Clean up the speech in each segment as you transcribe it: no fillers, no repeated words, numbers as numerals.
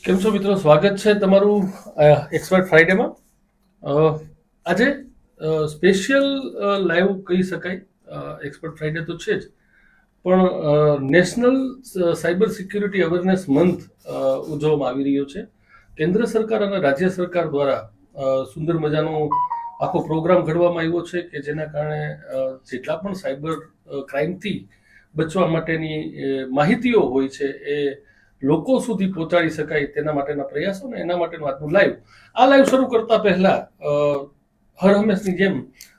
કેમ છો મિત્રો? સ્વાગત છે તમારું એક્સપર્ટ ફ્રાઈડેમાં. આજે સ્પેશિયલ લાઈવ કહી શકાય. એક્સપર્ટ ફ્રાઈડે તો છે જ, પણ national cyber security awareness month ઉજવવામાં આવી રહ્યો છે. કેન્દ્ર સરકાર અને રાજ્ય સરકાર દ્વારા સુંદર મજાનો આખો પ્રોગ્રામ ઘડવામાં આવ્યો છે કે જેના કારણે જેટલા પણ સાયબર ક્રાઇમથી બચવા માટેની માહિતીઓ હોય છે એ લોકો સુધી પહોંચાડી શકાય તેના માટેના પ્રયાસો ને એના માટેનું આજનું લાઈવ. આ લાઈવ શરૂ કરતા પહેલા હર હંમેશની જેમ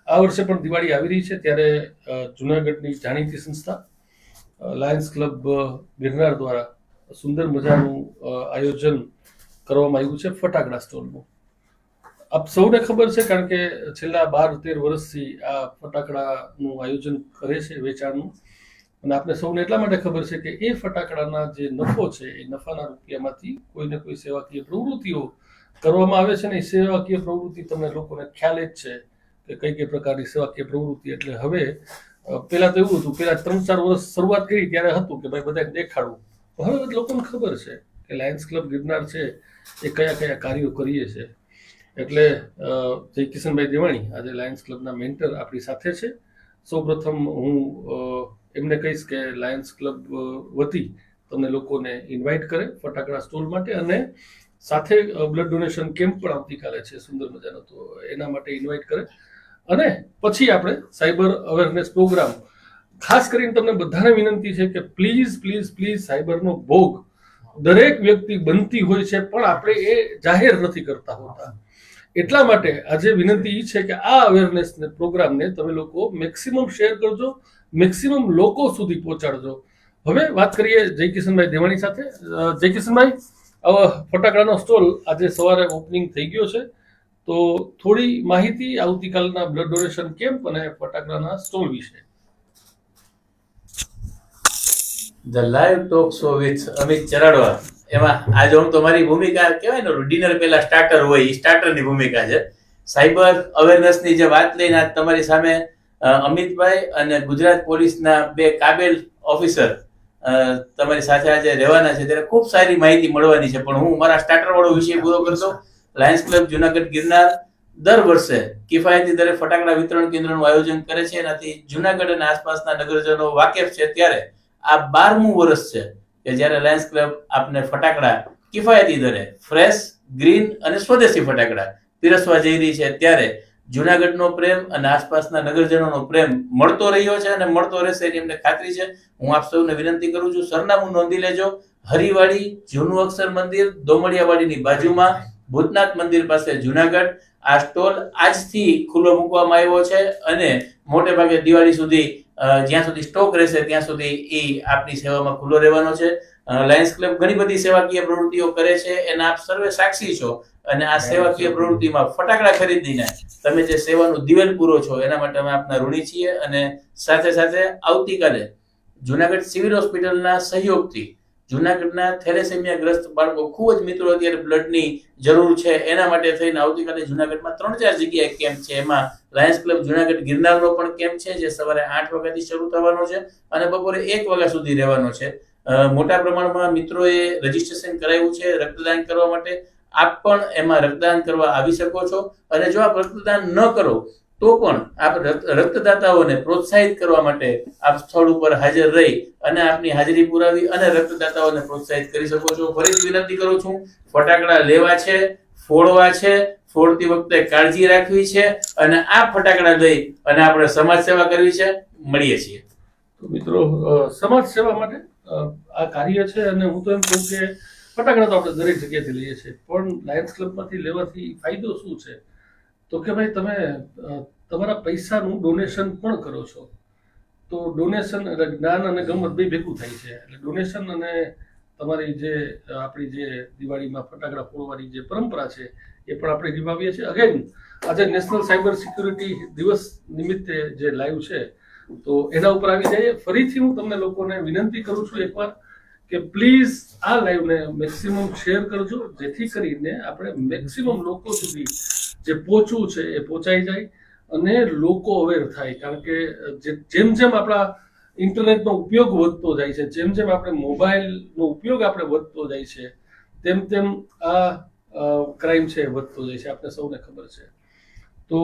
આ વર્ષે પણ દિવાળી આવી રહી છે, ત્યારે જુનાગઢની જાણીતી સંસ્થા લાયન્સ ક્લબ ગિરનાર દ્વારા સુંદર મજાનું આયોજન કરવામાં આવ્યું છે ફટાકડા સ્ટોલનું. આપ સૌને ખબર છે, કારણ કે છેલ્લા 12-13 વર્ષથી આ ફટાકડાનું આયોજન કરે છે વેચાણનું. અને આપણે સૌને એટલા માટે ખબર છે કે એ ફટાકડાના જે નફો છે એ નફાના રૂપિયામાંથી કોઈને કોઈ સેવાકીય પ્રવૃત્તિઓ કરવામાં આવે છે. ને એ સેવાકીય પ્રવૃત્તિ તમને લોકોને ખ્યાલ જ છે કે કઈ કઈ પ્રકારની સેવાકીય પ્રવૃત્તિ. એટલે હવે પહેલા તો એવું હતું, પહેલા 3-4 વર્ષ શરૂઆત કરી ત્યારે હતું કે ભાઈ બધાને દેખાડવું. હવે લોકોને ખબર છે કે લાયન્સ ક્લબ ગિરનાર છે એ કયા કયા કાર્યો કરીએ છે. એટલે જય કિશનભાઈ દેવાણી આજે લાયન્સ ક્લબના મેન્ટર આપણી સાથે છે. સૌપ્રથમ હું એમને કહીશ કે લાયન્સ ક્લબ વતી તમને લોકોને ઇન્વાઇટ કરે ફટાકડા સ્ટોલ માટે, અને સાથે બ્લડ ડોનેશન કેમ્પ પણ આવતીકાલે છે સુંદર મજાનો, તો એના માટે ઇન્વાઇટ કરે. અને પછી આપણે સાયબર અવેરનેસ પ્રોગ્રામ, ખાસ કરીને તમને બધાને વિનંતી છે કે પ્લીઝ પ્લીઝ પ્લીઝ સાયબરનો ભોગ દરેક વ્યક્તિ બનતી હોય છે, પણ આપણે એ જાહેર નથી કરતા હોતા. એટલા માટે આજે વિનંતી એ છે કે આ અવેરનેસ પ્રોગ્રામને તમે લોકો મેક્સિમમ શેર કરજો, મેક્સિમમ લોકો સુધી પહોંચાડજો. હવે વાત કરીએ જય કિશનભાઈ દેવાણી સાથે. જય કિશનભાઈ, ફટાકડાનો સ્ટોલ આજે સવારે ઓપનિંગ થઈ ગયો છે, તો થોડી માહિતી આવતીકાલના બ્લડ ડોનેશન કેમ્પ અને ફટાકડાના સ્ટોલ વિશે. The live talk show with Amit Charadva. એમાં આજે હું તમારી ભૂમિકા કહેવાય ને, ડિનર પહેલા સ્ટાર્ટર હોય, એ સ્ટાર્ટરની ભૂમિકા છે. સાયબર અવેરનેસની જે વાત લઈને આજ તમારી સામે અમિતભાઈ અને ગુજરાત પોલીસના 2 કાબેલ ઓફિસર તમારી સાથે આજે રહેવાના છે, ત્યારે ખૂબ સારી માહિતી મળવાની છે. પણ હું મારા સ્ટાર્ટર વાળો વિષય પૂરો કરતો. લાયન્સ ક્લબ જુનાગઢ ગિરનાર દર વર્ષે કિફાયતી દરે ફટાકડા વિતરણ કેન્દ્રનું આયોજન કરે છે. એનાથી જુનાગઢ અને આસપાસના નગરજનો વાકેફ છે. ત્યારે આ 12મું વર્ષ છે કે જ્યારે લાયન્સ ક્લબ આપને ફટાકડા કિફાયતી દરે ફ્રેશ, ગ્રીન અને સ્વદેશી ફટાકડા પીરસવા જઈ રહી છે. ત્યારે જુનાગઢનો પ્રેમ અને આસપાસના નગરજનોનો પ્રેમ મળતો રહ્યો છે અને મળતો રહેશે એની અમને ખાતરી છે. હું આપ સૌને વિનંતી કરું છું, સરનામું નોંધી લેજો. હરિવાડી, જૂનું અક્ષર મંદિર, દોમડિયાવાડીની બાજુમાં, ભૂતનાથ મંદિર પાસે જુનાગઢ. આ સ્ટોલ આજથી ખુલ્લો મૂકવામાં આવ્યો છે અને મોટે ભાગે દિવાળી સુધી જ્યાં સુધી સ્ટોક રહેશે ત્યાં સુધી એ આપની સેવામાં ખુલ્લો રહેવાનો છે. લાયન્સ ક્લબ ઘણી બધી સેવાકીય પ્રવૃત્તિઓ કરે છે, એના આપ સર્વે સાક્ષી છો. અને આ સેવાકીય પ્રવૃત્તિમાં ફટાકડા ખરીદીને તમે જે સેવાનું દિવેલ પૂરો છો એના માટે અમે આપના ઋણી છીએ. અને સાથે સાથે આવતીકાલે જુનાગઢ સિવિલ હોસ્પિટલના સહયોગથી જુનાગઢના થેલેસેમિયા ગ્રસ્ત બાળકો, ખૂબ જ મિત્રો અત્યારે બ્લડની જરૂર છે, એના માટે થઈને આવતીકાલે જુનાગઢમાં 3-4 જગ્યાએ કેમ્પ છે. એમાં લાયન્સ ક્લબ જુનાગઢ ગિરનારનો પણ કેમ્પ છે, જે સવારે 8 વાગ્યાથી શરૂ થવાનો છે અને બપોરે 1 વાગ્યા સુધી રહેવાનો છે. મોટા પ્રમાણમાં મિત્રોએ રજીસ્ટ્રેશન કરાવ્યું છે રક્તદાન કરવા માટે. આપ પણ એમાં રક્તદાન કરવા આવી શકો છો. અને જો આપ રક્તદાન ન કરો તો પણ આપ રક્તદાતાઓને પ્રોત્સાહિત કરવા માટે આપ સ્થળ ઉપર હાજર રહી અને આપની હાજરી પુરાવી અને રક્તદાતાઓને પ્રોત્સાહિત કરી શકો છો. ફરીથી વિનંતી કરું છું, ફટાકડા લેવા છે, ફોડવા છે, ફોડતી વખતે કાળજી રાખવી છે અને આ ફટાકડા લઈ અને આપણે સમાજ સેવા કરવી છે. મળીએ છીએ. તો મિત્રો, સમાજ સેવા માટે આ કાર્ય છે. અને હું તો એમ કહું કે ફટાકડા તો આપણે દરેક જગ્યાએથી લઈએ છીએ, પણ લાયન્સ ક્લબમાંથી લેવાથી ફાયદો શું છે? તો કે ભાઈ તમે તમારા પૈસાનું ડોનેશન પણ કરો છો, તો ડોનેશન એટલે જ્ઞાન અને ગમત બે ભેગું થાય છે. એટલે ડોનેશન અને તમારી જે આપણી જે દિવાળીમાં ફટાકડા ફોડવાની જે પરંપરા છે એ પણ આપણે નિભાવીએ છીએ. અગેન આજે નેશનલ સાયબર સિક્યુરિટી દિવસ નિમિત્તે જે લાઈવ છે તો એના ઉપર આવી જઈએ. ફરીથી હું તમને લોકોને વિનંતી કરું છું એકવાર કે પ્લીઝ આ લાઈવને મેક્સિમમ શેર કરજો, જેથી કરીને આપણે મેક્સિમમ લોકો સુધી જે પહોંચવું છે એ પહોંચાઈ જાય અને લોકો અવેર થાય. કારણ કે જેમ જેમ આપણા ઇન્ટરનેટનો ઉપયોગ વધતો જાય છે, જેમ જેમ આપણે મોબાઈલનો ઉપયોગ આપણે વધતો જાય છે, તેમ તેમ આ ક્રાઇમ છે વધતો જાય છે, આપણે સૌને ખબર છે. તો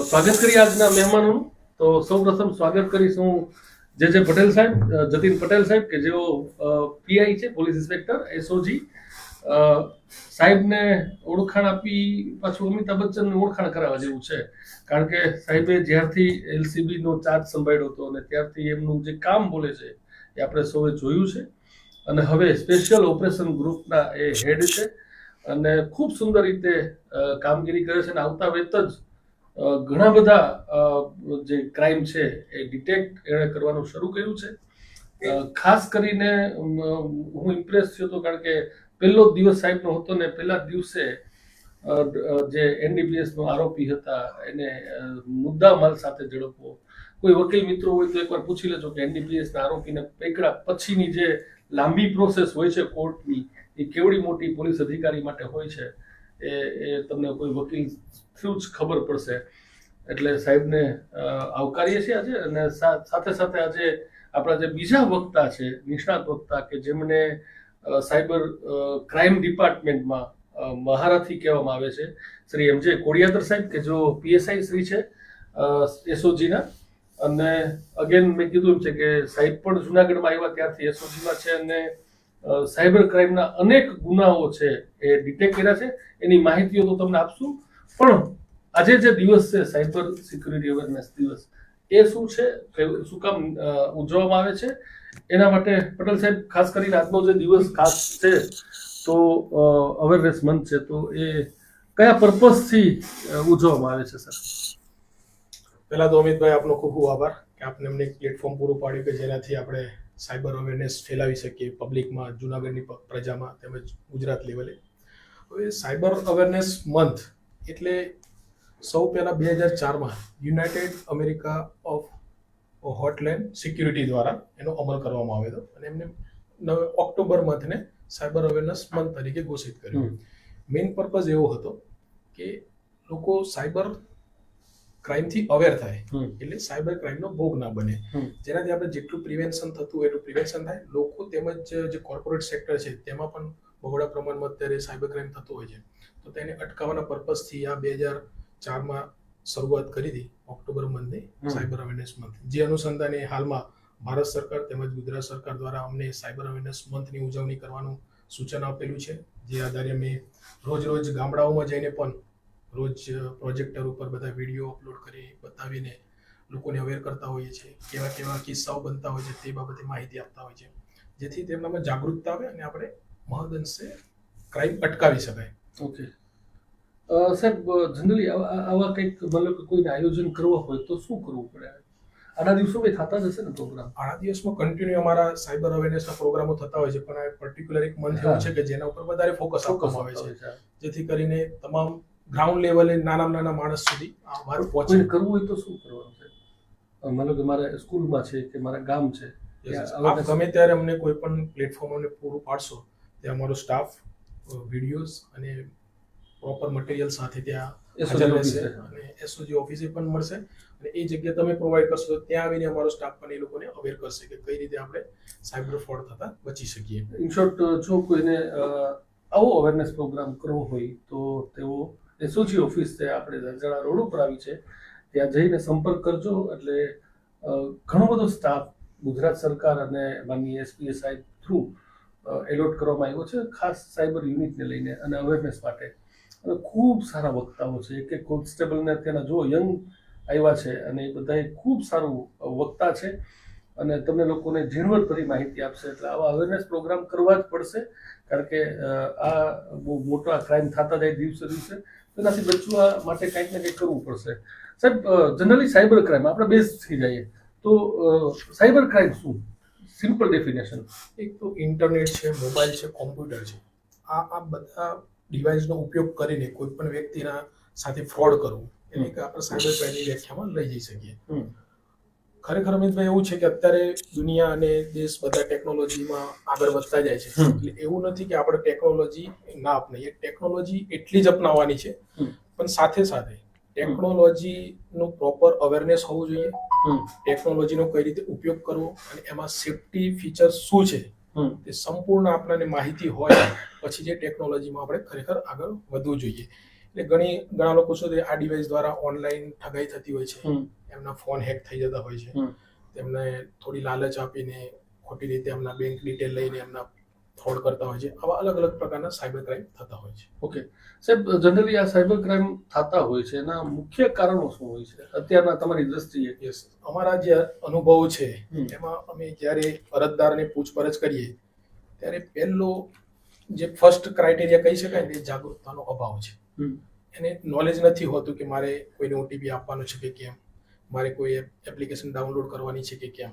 સ્વાગત કરીએ આજના મહેમાનોનું. તો સૌપ્રથમ સ્વાગત કરીશ હું જે પટેલ સાહેબ, જતીન પટેલ સાહેબ, કે જેઓ પીઆઈ છે, પોલીસ ઇન્સ્પેક્ટર એસઓજી. સાહેબને ઓળખાણ આપી પાછું અમિતાભ બચ્ચનને ઓળખાણ કરાવવા જેવું છે, કારણ કે સાહેબે જ્યારથી LCB નો ચાર્જ સંભાળ્યો હતો અને ત્યારથી એમનું જે કામ બોલે છે એ આપણે સૌએ જોયું છે. અને હવે સ્પેશિયલ ઓપરેશન ગ્રુપના એ હેડ છે અને ખૂબ સુંદર રીતે કામગીરી કરે છે. અને આવતા વેત જ ઘણા બધા જે ક્રાઇમ છે એ ડિટેક્ટ એણે કરવાનું શરૂ કર્યું છે. ખાસ કરીને હું ઇમ્પ્રેસ થયો હતો, કારણ કે પહેલો દિવસ સાહેબનો હતો ને પહેલા દિવસે જે NDPS નો આરોપી હતા એને મુદ્દા માલ સાથે ઝડપવો. કોઈ વકીલ મિત્રો હોય તો એકવાર પૂછી લેજો કે NDPS ના આરોપીને પકડ્યા પછીની જે લાંબી પ્રોસેસ હોય છે કોર્ટની, એ કેવડી મોટી પોલીસ અધિકારી માટે હોય છે, એ તમને કોઈ વકીલ થ્રુ જ ખબર પડશે. એટલે સાહેબને આવકારીએ છીએ આજે. અને સાથે સાથે આજે આપણા જે બીજા વક્તા છે, નિષ્ણાત વક્તા, કે જેમને સાયબર ક્રાઇમ ડિપાર્ટમેન્ટમાં મહારથી કહેવામાં આવે છે, શ્રી MJ કોડિયાદર સાહેબ, કે જો PSI શ્રી છે એસઓજીના. અને અગેન મેં કીધું એમ છે કે સાહેબ પણ જુનાગઢમાં આવ્યા ત્યારથી એસઓજીમાં છે અને સાયબર ક્રાઇમના અનેક ગુનાઓ છે એ ડિટેક્ટ કર્યા છે. એની માહિતીઓ તો તમને આપશું, પણ આજે જે દિવસ છે સાયબર સિક્યુરિટી અવેરનેસ દિવસ, એ શું છે, શું કામ ઉજવવામાં આવે છે, એના માટે પટેલ સાહેબ ખાસ કરીને આજનો જે દિવસ ખાસ છે તો અવેરનેસ મંથ છે, તો એ કયા પર્પઝથી ઉજવવામાં આવે છે સર? પહેલા તો અમિતભાઈ આપનો ખૂબ ખૂબ આભાર કે આપને અમને એક પ્લેટફોર્મ પૂરું પાડ્યું કે જેનાથી આપણે સાયબર અવેરનેસ ફેલાવી શકીએ પબ્લિકમાં, જૂનાગઢની પ્રજામાં, તેમજ ગુજરાત લેવલે. હવે સાયબર અવેરનેસ મંથ એટલે સૌ પહેલાં 2004માં યુનાઇટેડ અમેરિકા ઓફ હોટલેન્ડ સિક્યુરિટી દ્વારા એનો અમલ કરવામાં આવ્યો હતો અને એમને ઓક્ટોબર મંથને સાયબર અવેરનેસ મંથ તરીકે ઘોષિત કર્યું. મેઇન પર્પઝ એવો હતો કે લોકો સાયબર ક્રાઇમથી અવેર થાય, એટલે સાયબર ક્રાઇમનો ભોગ ના બને, જેનાથી આપણે જેટલું પ્રિવેન્શન થતું એટલું પ્રિવેન્શન થાય. લોકો તેમજ જે કોર્પોરેટ સેક્ટર છે તેમાં પણ બહોળા પ્રમાણમાં અત્યારે સાયબર ક્રાઇમ થતો હોય છે, તો તેને અટકાવવાના પર્પઝથી આ 2004માં શરૂઆત કરી હતી ઓક્ટોબર મંથની સાયબર અવેરનેસ મંથ. જે અનુસંધાને હાલમાં ભારત સરકાર તેમજ ગુજરાત સરકાર દ્વારા અમને સાયબર અવેરનેસ મંથની ઉજવણી કરવાનું સૂચન આપેલું છે, જે આધારે અમે રોજ ગામડાઓમાં જઈને પણ રોજ પ્રોજેક્ટર ઉપર બધા વિડીયો અપલોડ કરી બતાવીને લોકોને અવેર કરતા હોઈએ છીએ. કેવા કેવા કિસ્સાઓ બનતા હોય છે તે બાબતે માહિતી આપતા હોય છે, જેથી તેમનામાં જાગૃતતા આવે અને આપણે મહદઅંશે ક્રાઇમ અટકાવી શકાય. ઓકે સાહેબ, જનરલી આવા કંઈક મતલબ કે કોઈને આયોજન કરવા હોય તો શું કરવું પડે? આના દિવસોમાં થતા જ હશે ને પ્રોગ્રામ? આના દિવસમાં કન્ટિન્યુ અમારા સાયબર અવેરનેસના પ્રોગ્રામો થતા હોય છે, પણ આ પર્ટિક્યુલર એક મંથ એવો છે કે જેના ઉપર વધારે ફોકસ આપવામાં આવે છે, જેથી કરીને તમામ ગ્રાઉન્ડ લેવલે નાના માણસ સુધી આ વાત પહોંચે. કરવું હોય તો શું કરવાનું છે? મતલબ કે મારા સ્કૂલમાં છે કે મારા ગામ છે, આપ ગમે ત્યારે અમને કોઈ પણ પ્લેટફોર્મ અમને પૂરું પાડશો, ત્યાં અમારો સ્ટાફ વિડીયોઝ અને પ્રોપર મટીરિયલ સાથે ત્યાં હાજર રહેશે અને એસઓજી ઓફિસે પણ મળશે. અને એ જગ્યા તમે પ્રોવાઈડ કરશો તો ત્યાં આવીને અમારો સ્ટાફ પણ એ લોકોને અવેર કરશે કે કઈ રીતે આપણે સાયબર ફ્રોડ થતા બચી શકીએ. ઇન શોર્ટ, જો કોઈને આવો અવેરનેસ પ્રોગ્રામ કરવો હોય તો તેઓ એસઓજી ઓફિસ છે આપણે ઝંઝાળા રોડ ઉપર આવી છે, ત્યાં જઈને સંપર્ક કરજો. એટલે ઘણો બધો સ્ટાફ ગુજરાત સરકાર અને માનનીય SPSI થ્રુ એલોટ કરવામાં આવ્યો છે, ખાસ સાયબર યુનિટને લઈને અને અવેરનેસ માટે. અને ખૂબ સારા વક્તાઓ છે, એક કોન્સ્ટેબલને અત્યારના જો યંગ આવ્યા છે અને એ બધા ખૂબ સારું વક્તા છે અને તમને લોકોને ઝીણવટભરી માહિતી આપશે. એટલે આવા અવેરનેસ પ્રોગ્રામ કરવા જ પડશે, કારણ કે આ બહુ મોટા ક્રાઇમ થતા જાય દિવસે, તેનાથી બચવા માટે કંઈક ને કંઈક કરવું પડશે. સાહેબ, જનરલી સાયબર ક્રાઇમ આપણે બેઝ થઈ જઈએ તો સાયબર ક્રાઇમ શું? Simple definition. એક તો ઇન્ટરનેટ છે, મોબાઈલ છે, કોમ્પ્યુટર છે, આ બધા ડિવાઇસનો ઉપયોગ કરીને કોઈ પણ વ્યક્તિના સાથે ફ્રોડ કરવું, એટલે કે આપણે સાયબર ક્રાઇમની વ્યાખ્યામાં લઈ જઈ શકીએ. ખરેખર અમિતભાઈ એવું છે કે અત્યારે દુનિયા અને દેશ બધા ટેકનોલોજીમાં આગળ વધતા જાય છે, એટલે એવું નથી કે આપણે ટેકનોલોજી ના અપનાવીએ. ટેકનોલોજી એટલી જ અપનાવવાની છે, પણ સાથે સાથે ટેકનોલોજીનું પ્રોપર અવેરનેસ હોવું જોઈએ, ટેકનોલોજીનો કઈ રીતે ઉપયોગ કરવો અને એમાં સેફ્ટી ફીચર્સ શું છે હમ. તે સંપૂર્ણ આપણને માહિતી હોય પછી જે ટેકનોલોજીમાં આપણે ખરેખર આગળ વધવું જોઈએ. એટલે ઘણા લોકો શું છે, આ ડિવાઇસ દ્વારા ઓનલાઈન ઠગાઈ થતી હોય છે, હમ. એમના ફોન હેક થઈ જતા હોય છે, હમ. તેમને થોડી લાલચ આપીને ખોટી રીતે એમના બેંક ડિટેલ લઈને એમના ફ્રોડ કરતા હોય છે. આવા અલગ અલગ પ્રકારના સાયબર ક્રાઇમ થતા હોય છે. ઓકે સાહેબ, જનરલી આ સાયબર ક્રાઇમ થતા હોય છે એના મુખ્ય કારણો શું હોય છે અત્યારના તમારી દ્રષ્ટિએ? યસ, અમારા જે અનુભવ છે હમ. એમાં અમે જ્યારે અરજદારને પૂછપરછ કરીએ ત્યારે પહેલો જે ફર્સ્ટ ક્રાઇટેરિયા કહી શકાય ને, એ જાગૃતતાનો અભાવ છે. હમ. એને નોલેજ નથી હોતું કે મારે કોઈને ઓટીપી આપવાનો છે કે કેમ, મારે કોઈ એપ્લિકેશન ડાઉનલોડ કરવાની છે કે કેમ,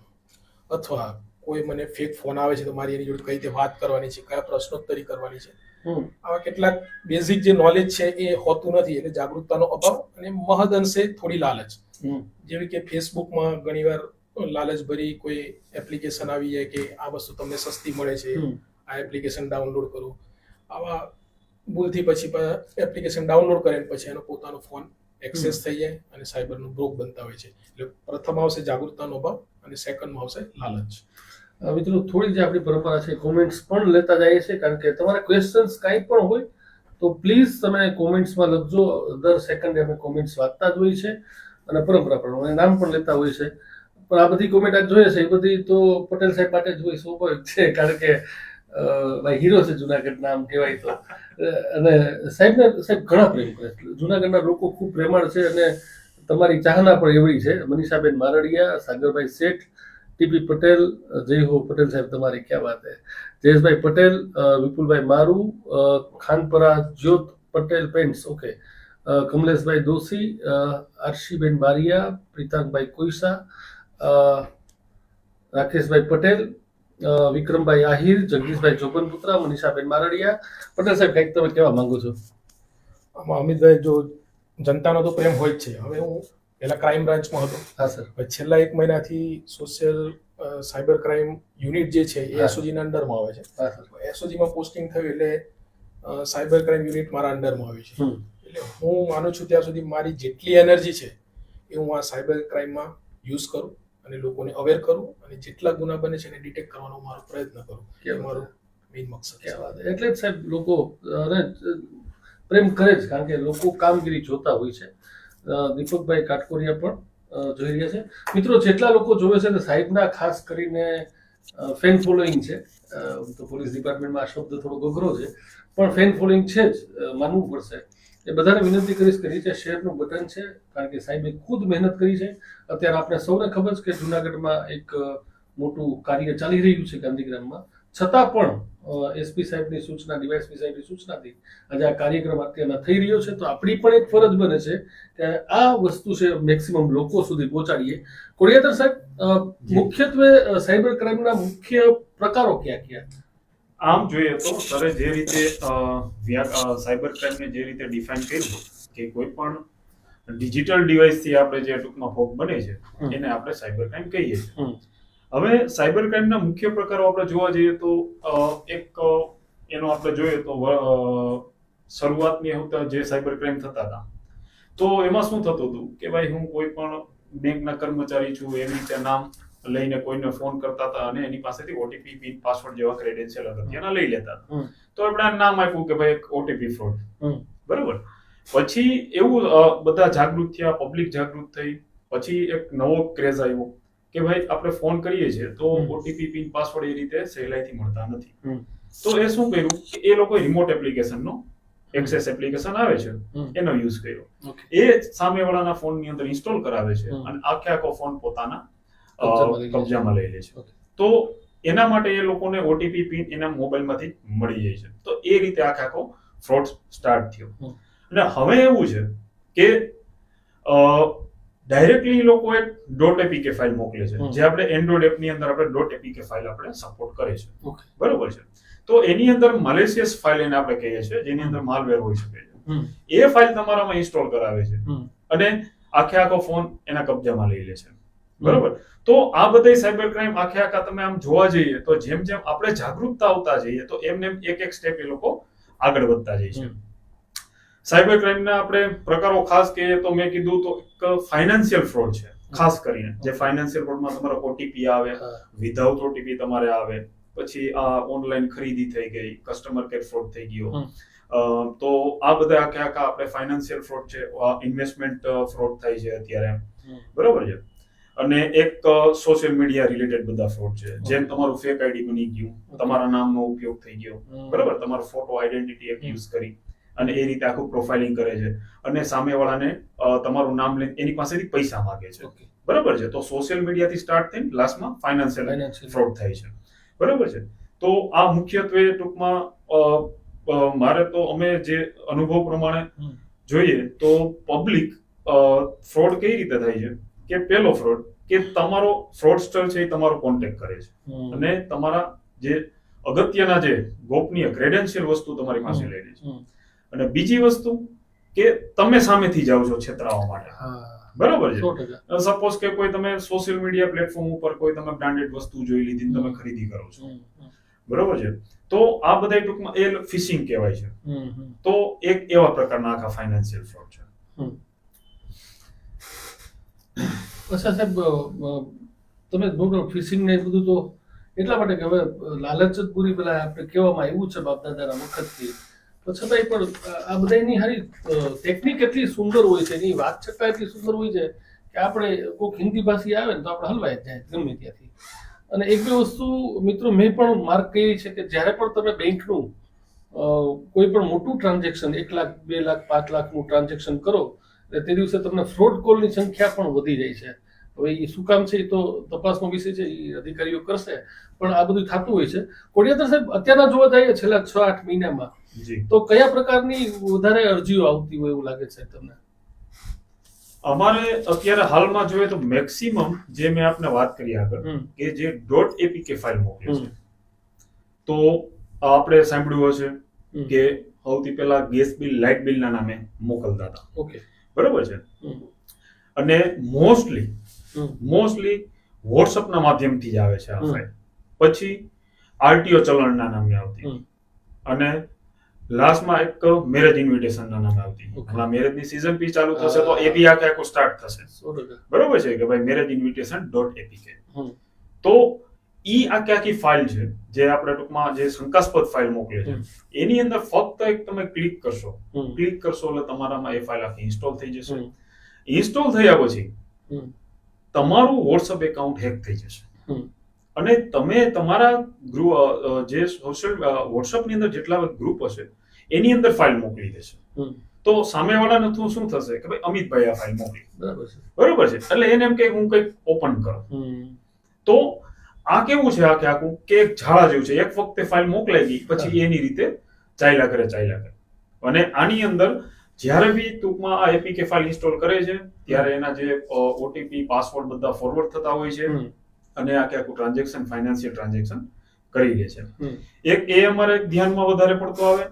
અથવા કોઈ મને ફેક ફોન આવે છે તો મારી એની જોડે કઈ રીતે વાત કરવાની છે, કયા પ્રશ્નોત્તરી કરવાની છે. હમ. આવા કેટલાક બેઝિક જે નોલેજ છે એ હોતું નથી. એટલે જાગૃતતાનો અભાવ અને મહદઅંશે થોડી લાલચ. હમ. જેવી કે ફેસબુકમાં ઘણીવાર લાલચભરી કોઈ એપ્લિકેશન આવી જાય કે આ વસ્તુ તમને સસ્તી મળે છે, હમ. આ એપ્લિકેશન ડાઉનલોડ કરો. આવા ભૂલથી પછી એપ્લિકેશન ડાઉનલોડ કરે ને પછી એનો પોતાનો ફોન એક્સેસ થઈ જાય અને સાયબરનો ભોગ બનતા હોય છે. એટલે પ્રથમ આવશે જાગૃતતાનો અભાવ અને સેકન્ડમાં આવશે લાલચ. મિત્રો, થોડી જે આપણી પરંપરા છે, કોમેન્ટ્સ પણ લેતા જઈએ છીએ, કારણ કે તમારા ક્વેશ્ચન્સ કાંઈ પણ હોય તો પ્લીઝ તમે કોમેન્ટ્સમાં લખજો. દર સેકન્ડે અમે કોમેન્ટ્સ વાંચતા જ હોય છે અને પરંપરા પ્રમાણે નામ પણ લેતા હોય છે. પણ આ બધી કોમેન્ટ આજ જોઈએ છે એ બધી તો પટેલ સાહેબ માટે જ હોય, સ્વાભાવિક છે, કારણ કે ભાઈ હીરો છે જુનાગઢના, આમ કહેવાય તો. અને સાહેબ ઘણા પ્રેમ કરે છે. જુનાગઢના લોકો ખૂબ પ્રેમાળ છે અને તમારી ચાહના પણ એવડી છે. મનીષાબેન મારડિયા, સાગરભાઈ શેઠ, ટીપી પટેલ, જય હો પટેલ સાહેબ તમારી, ક્યાં વાત હે. જયેશભાઈ પટેલ, વિપુલભાઈ મારુ, ખાનપરા જ્યોત પટેલ પેન્ટ્સ, ઓકે, કમલેશભાઈ દોશી, આરશીબેન બારિયા, પ્રીતાંકભાઈ કોઈસા, રાકેશભાઈ પટેલ, વિક્રમભાઈ આહિર, જગદીશભાઈ જોગનપુત્રા, મનીષાબેન મારડિયા. પટેલ સાહેબ, કંઈક તમે કહેવા માંગો છો? આમાં અમિતભાઈ, જો જનતાનો તો પ્રેમ હોય જ છે. હવે હું પહેલા ક્રાઇમ બ્રાન્ચમાં હતો. હા સર. હવે છેલ્લા 1 મહિનાથી સોશિયલ સાયબર ક્રાઇમ યુનિટ જે છે એ હા. એસઓજીના અંડરમાં આવે છે. હા સર. એસઓજીમાં પોસ્ટિંગ થયું એટલે સાયબર ક્રાઇમ યુનિટ મારા અંડરમાં આવી છે. હમ. એટલે હું માનું છું ત્યાં સુધી મારી જેટલી એનર્જી છે એ હું આ સાયબર ક્રાઇમમાં યુઝ કરું અને લોકોને અવેર કરું અને જેટલા ગુના બને છે એને ડિટેક્ટ કરવાનો મારો પ્રયત્ન કરું. એ મારો મેઇન મકસદ છે. ક્યાં વાત છે. એટલે જ સાહેબ લોકો પ્રેમ કરે જ, કારણ કે લોકો કામગીરી જોતા હોય છે. દીપકભાઈ કાટકોરિયા પણ જોઈ રહ્યા છે. મિત્રો, જેટલા લોકો જોવે છે ને સાહેબના ખાસ કરીને ફેન ફોલોઈંગ છે. તો પોલીસ ડિપાર્ટમેન્ટમાં આ શબ્દ થોડો અઘરો છે, પણ ફેન ફોલોઈંગ છે જ, માનવું પડશે. એ બધાને વિનંતી કરીશ કે નીચે શેરનું બટન છે, કારણ કે સાહેબે ખુદ મહેનત કરી છે. અત્યારે આપણે સૌને ખબર છે કે જુનાગઢમાં એક મોટું કાર્ય ચાલી રહ્યું છે ગાંધીગ્રામમાં, છતાં પણ એસપી સાહેબની સૂચના, ડીવાયએસપી સાહેબની સૂચનાથી આજે આ કાર્યક્રમ અત્યારના થઈ રહ્યો છે. તો આપણી પણ એક ફરજ બને છે કે આ વસ્તુ છે મેક્સિમમ લોકો સુધી પહોંચાડીએ. કોડિયાતર સાહેબ, મુખ્યત્વે સાયબર ક્રાઇમના મુખ્ય પ્રકારો ક્યાં ક્યાં? આમ જોઈએ તો સરે જે રીતે સાયબર ક્રાઇમને જે રીતે ડિફાઇન કર્યું કે કોઈ પણ ડિજિટલ ડિવાઇસથી આપણે જે ટૂંકમાં ભોગ બને છે એને આપણે સાયબર ક્રાઇમ કહીએ છીએ. હવે સાયબર ક્રાઇમના મુખ્ય પ્રકારો આપણે જોવા જઈએ તો એક એનો આપણે જોઈએ તો શરૂઆતની જે સાયબર ક્રાઇમ થતા હતા તો એમાં શું થતું હતું કે ભાઈ હું કોઈ પણ બેંકના કર્મચારી છું એવી રીતે નામ લઈને કોઈને ફોન કરતા હતા અને એની પાસેથી ઓટીપી, પિન, પાસવર્ડ જેવા ક્રેડેન્શિયલ અગત્યના લઈ લેતા હતા. તો આપણે નામ આપ્યું કે ભાઈ ઓટીપી ફ્રોડ, બરાબર. પછી એવું બધા જાગૃત થયા, પબ્લિક જાગૃત થઈ. પછી એક નવો ક્રેઝ આવ્યો કે ભાઈ આપણે ફોન કરીએ છીએ તો ઓટીપી, પિન, પાસવર્ડ એ રીતે સહેલાઈથી મળતા નથી. તો એ શું કર્યું કે એ લોકોએ રિમોટ એપ્લિકેશનનો એક્સેસ એપ્લિકેશન આવે છે એનો યુઝ કર્યો. એ સામેવાળાના ફોનની અંદર ઇન્સ્ટોલ કરાવે છે અને આખો ફોન પોતાના કબજામાં લઈ લે છે. તો એના માટે એ લોકોને ઓટીપી, પિન એના મોબાઈલમાંથી મળી જાય છે. તો એ રીતે આખો ફ્રોડ સ્ટાર્ટ થયો. અને હવે એવું છે કે ડાયરેક્ટલી લોકો એક .apk ફાઇલ મોકલે છે, જે આપણે એન્ડ્રોઇડ એપની અંદર આપણે .apk ફાઇલ આપણે સપોર્ટ કરે છે, બરોબર છે. તો એની અંદર મેલિશિયસ ફાઇલ એને આપણે કહીએ છીએ, જેની અંદર માલવેર હોઈ શકે છે. એ ફાઇલ તમારામાં ઇન્સ્ટોલ કરાવે છે અને આખો ફોન એના કબજામાં લઈ લે છે, બરોબર. તો આ બધા સાયબર ક્રાઇમ આખા તમે આમ જોવા જઈએ તો જેમ જેમ આપણે જાગૃતતા આવતા જઈએ તો એમને એક સ્ટેપ એ લોકો આગળ વધતા જાય છે. સાયબર ક્રાઇમના આપણે પ્રકારો ખાસ કહીએ તો મેં કીધું તો એક ફાઇનાન્શિયલ ફ્રોડ છે, ખાસ કરીને જે ફાઇનાન્શિયલ ફ્રોડમાં તમારો ઓટીપી આવે, વિધાઉટ ઓટીપી તમારે આવે, પછી આ ઓનલાઈન ખરીદી થઈ ગઈ, કસ્ટમર કેર ફ્રોડ થઈ ગયો. હમ. તો આ બધા આખા આપણે ફાઇનાન્શિયલ ફ્રોડ છે, ઇન્વેસ્ટમેન્ટ ફ્રોડ થાય છે અત્યારે, બરોબર છે. અને એક સોશિયલ મીડિયા રિલેટેડ બધા ફ્રોડ છે, જેમ તમારું ફેક આઈડી બની ગયું, તમારા નામનો ઉપયોગ થઈ ગયો, બરોબર, તમારો ફોટો આઈડેન્ટિટી એક યુઝ કરી અને એ રીતે આખું પ્રોફાઇલિંગ કરે છે અને સામેવાળાને તમારું નામ લઈને એની પાસેથી પૈસા માંગે છે, ઓકે. બરોબર છે. તો સોશિયલ મીડિયાથી સ્ટાર્ટ થઈને લાસ્ટમાં ફાઇનાન્શિયલ Financial. ફ્રોડ થાય છે, બરોબર છે. તો આ મુખ્યત્વે ટૂંકમાં મારે તો અમે જે અનુભવ પ્રમાણે જોઈએ તો પબ્લિક ફ્રોડ કઈ રીતે થાય છે કે પહેલો ફ્રોડ કે તમારો ફ્રોડસ્ટર છે એ તમારો કોન્ટેક્ટ કરે છે અને તમારા જે અગત્યના જે ગોપનીય ક્રેડેન્શિયલ વસ્તુ તમારી પાસે લઈ લે છે. અને બીજી વસ્તુ કે તમે સામેથી જાઓ છો છેતરાવા માટે, બરાબર છે. 100%. સપોઝ કે કોઈ તમે સોશિયલ મીડિયા પ્લેટફોર્મ ઉપર કોઈ તમે બ્રાન્ડેડ વસ્તુ જોઈ લીધી ને તમે ખરીદી કરો છો, બરોબર છે. તો આ બધા ટૂંકમાં એ ફિશિંગ કહેવાય છે. તો એક એવા પ્રકારના આખા ફાઇનાન્શિયલ ફ્રોડ છે. અચ્છા સાહેબ, તમે ફિશિંગ ને એ બધું તો એટલા માટે કે હવે લાલચ જ પૂરી પેલા આપણે કહેવામાં આવ્યું છે બાપ દાદાના વખતથી, તો છતાંય પણ આ બધાની હારી ટેકનિક એટલી સુંદર હોય છે, એની વાત છતાં એટલી સુંદર હોય છે કે આપણે કોઈક હિન્દી ભાષી આવે ને તો આપણે હલવાઈ જાય ગમે ત્યાંથી. અને એક બે વસ્તુ મિત્રો મેં પણ માર્ક કરી છે કે જ્યારે પણ તમે બેંકનું કોઈ પણ મોટું ટ્રાન્ઝેક્શન 1 લાખ 2 લાખ 5 લાખનું ટ્રાન્ઝેક્શન કરો એટલે તે દિવસે તમને ફ્રોડ કોલની સંખ્યા પણ વધી જાય છે. હવે એ શું કામ છે એ તો તપાસનો વિષય છે, એ અધિકારીઓ કરશે, પણ આ બધું થતું હોય છે. કોડિયાતર સાહેબ, અત્યારના જોવા જઈએ છેલ્લા 6-8 મહિનામાં તો કયા પ્રકારની વધારે અરજીઓ આવતી હોય એવું લાગે છે તમને? અમારે અત્યારે હાલમાં જોઈએ તો મેક્સિમમ જે મેં આપને વાત કરી આગળ કે જે .apk ફાઇલ મોકલે છે, તો આપણે સાંભળ્યું હશે કે સૌથી પહેલા ગેસ બિલ, લાઇટ બિલના નામે મોકલતા હતા, ઓકે, બરોબર છે. અને મોસ્ટલી વોટ્સઅપના માધ્યમથી જ આવે છે આ ફાઇલ. પછી આરટીઓ ચલણના નામે આવતી અને લાસ્ટમાં એક મેરેજ ઇન્વિટેશનના નામે આવતી. હમણાં મેરેજની સીઝન બી ચાલુ થશે તો એ બી આખું સ્ટાર્ટ થશે, 100%. બરોબર છે કે ભાઈ મેરેજ ઇન્વિટેશન .apk. તો ઈ આખી ફાઇલ છે જે આપણે ટૂંકમાં જે શંકાસ્પદ ફાઇલ મોકલે છે, એની અંદર ફક્ત એક તમે ક્લિક કરશો એટલે તમારામાં એ ફાઇલ આખી ઇન્સ્ટોલ થઈ જશે. ઇન્સ્ટોલ થયા પછી તમારું વોટ્સઅપ એકાઉન્ટ હેક થઈ જશે અને તમે તમારા જે સોશિયલ વોટ્સઅપની અંદર જેટલા ગ્રુપ હશે એની અંદર ફાઇલ મોકલી દેશે. તો સામેવાળાને શું થશે કે ભાઈ અમિતભાઈ આ ફાઇલ મોકલી, બરોબર છે, એટલે એને એમ કે હું કંઈક ઓપન કરું. તો આ કેવું છે આખું કે એક ઝાડા જેવું છે, એક વખતે ફાઇલ મોકલાઈ ગઈ પછી એની રીતે ચાલ્યા કરે. અને આની અંદર જ્યારે બી ટૂંકમાં આ એપીકે ફાઇલ ઇન્સ્ટોલ કરે છે ત્યારે એના જે ઓટીપી, પાસવર્ડ બધા ફોરવર્ડ થતા હોય છે અને આખું ટ્રાન્ઝેક્શન, ફાઇનાન્શિયલ ટ્રાન્ઝેક્શન કરી લે છે. એક એ અમારે ધ્યાનમાં વધારે પડતો આવે.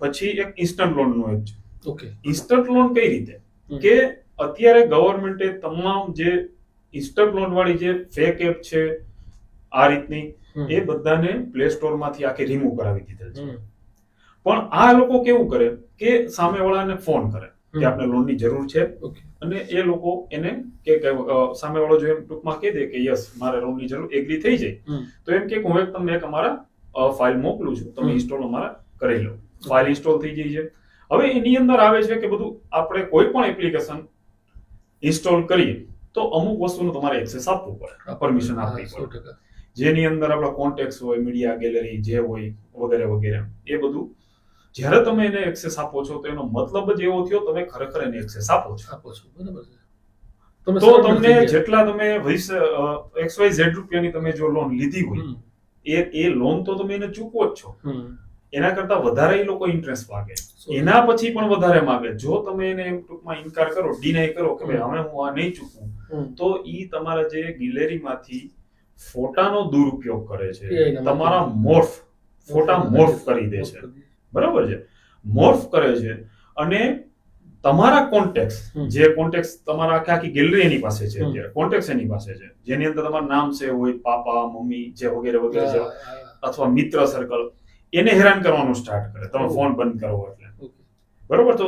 પછી એક ઇન્સ્ટન્ટ લોનનું એક છે. ઓકે, ઇન્સ્ટન્ટ લોન કઈ રીતે કે અત્યારે ગવર્મેન્ટે તમામ જે ઇન્સ્ટન્ટ લોન વાળી જે ફેક એપ છે આ રીતની એ બધાને પ્લે સ્ટોર માંથી આખી રિમૂવ કરાવી દીધેલ છે. પણ આ લોકો કેવું કરે કે સામેવાળાને ફોન કરે કે આપણે લોનની જરૂર છે અને એ લોકો એને કે સામેવાળો જો એમ ટૂંકમાં કહી દે કે યસ મારે લોનની જરૂર, એગ્રી થઈ જાય તો એમ કે હું તમને એક અમારા ફાઇલ મોકલું છું, તમે ઇન્સ્ટોલ અમારા કરી લો. ફાઇલ ઇન્સ્ટોલ થઈ ગઈ છે. હવે એની અંદર આવે છે કે બધું આપણે કોઈ પણ એપ્લિકેશન ઇન્સ્ટોલ કરીએ તો અમુક વસ્તુનો તમારે એક્સેસ આપવું પડે, પરમિશન આપવી પડે, જેની અંદર આપણા કોન્ટેક્ટ હોય, મીડિયા ગેલેરી જે હોય વગેરે વગેરે. એ બધું જ્યારે તમે એને એક્સેસ આપો છો તો એનો મતલબ જ એવો થયો તમે ખરેખર એને એક્સેસ આપો છો, બરાબર છે. તો તમને જેટલા તમે XYZ રૂપિયાની તમે જો લોન લીધી હોય એ લોન તો તમે એને ચૂકવો જ છો, એના કરતા વધારે એ લોકો ઇન્ટરેસ્ટ માંગે, એના પછી પણ વધારે માંગે. જો તમે એને એમ ટૂંકમાં ઇનકાર કરો, ડિનાય કરો કે ભાઈ હવે હું આ નહીં ચૂકવું, તો ઈ તમારા જે ગેલેરીમાંથી ફોટાનો દુરુપયોગ કરે છે, તમારા ફોટા મોર્ફ કરી દે છે, બરાબર છે, મોર્ફ કરે છે. અને તમારા કોન્ટેક્ટ, જે કોન્ટેક્ટ તમારા આખી ગેલેરી એની પાસે છે, અત્યારે કોન્ટેક્ટ એની પાસે છે, જેની અંદર તમારું નામ છે હોય, પાપા, મમ્મી જે વગેરે વગેરે છે, અથવા મિત્ર સર્કલ, એને હેરાન કરવાનું સ્ટાર્ટ કરે તમે ફોન બંધ કરો એટલે, બરોબર. તો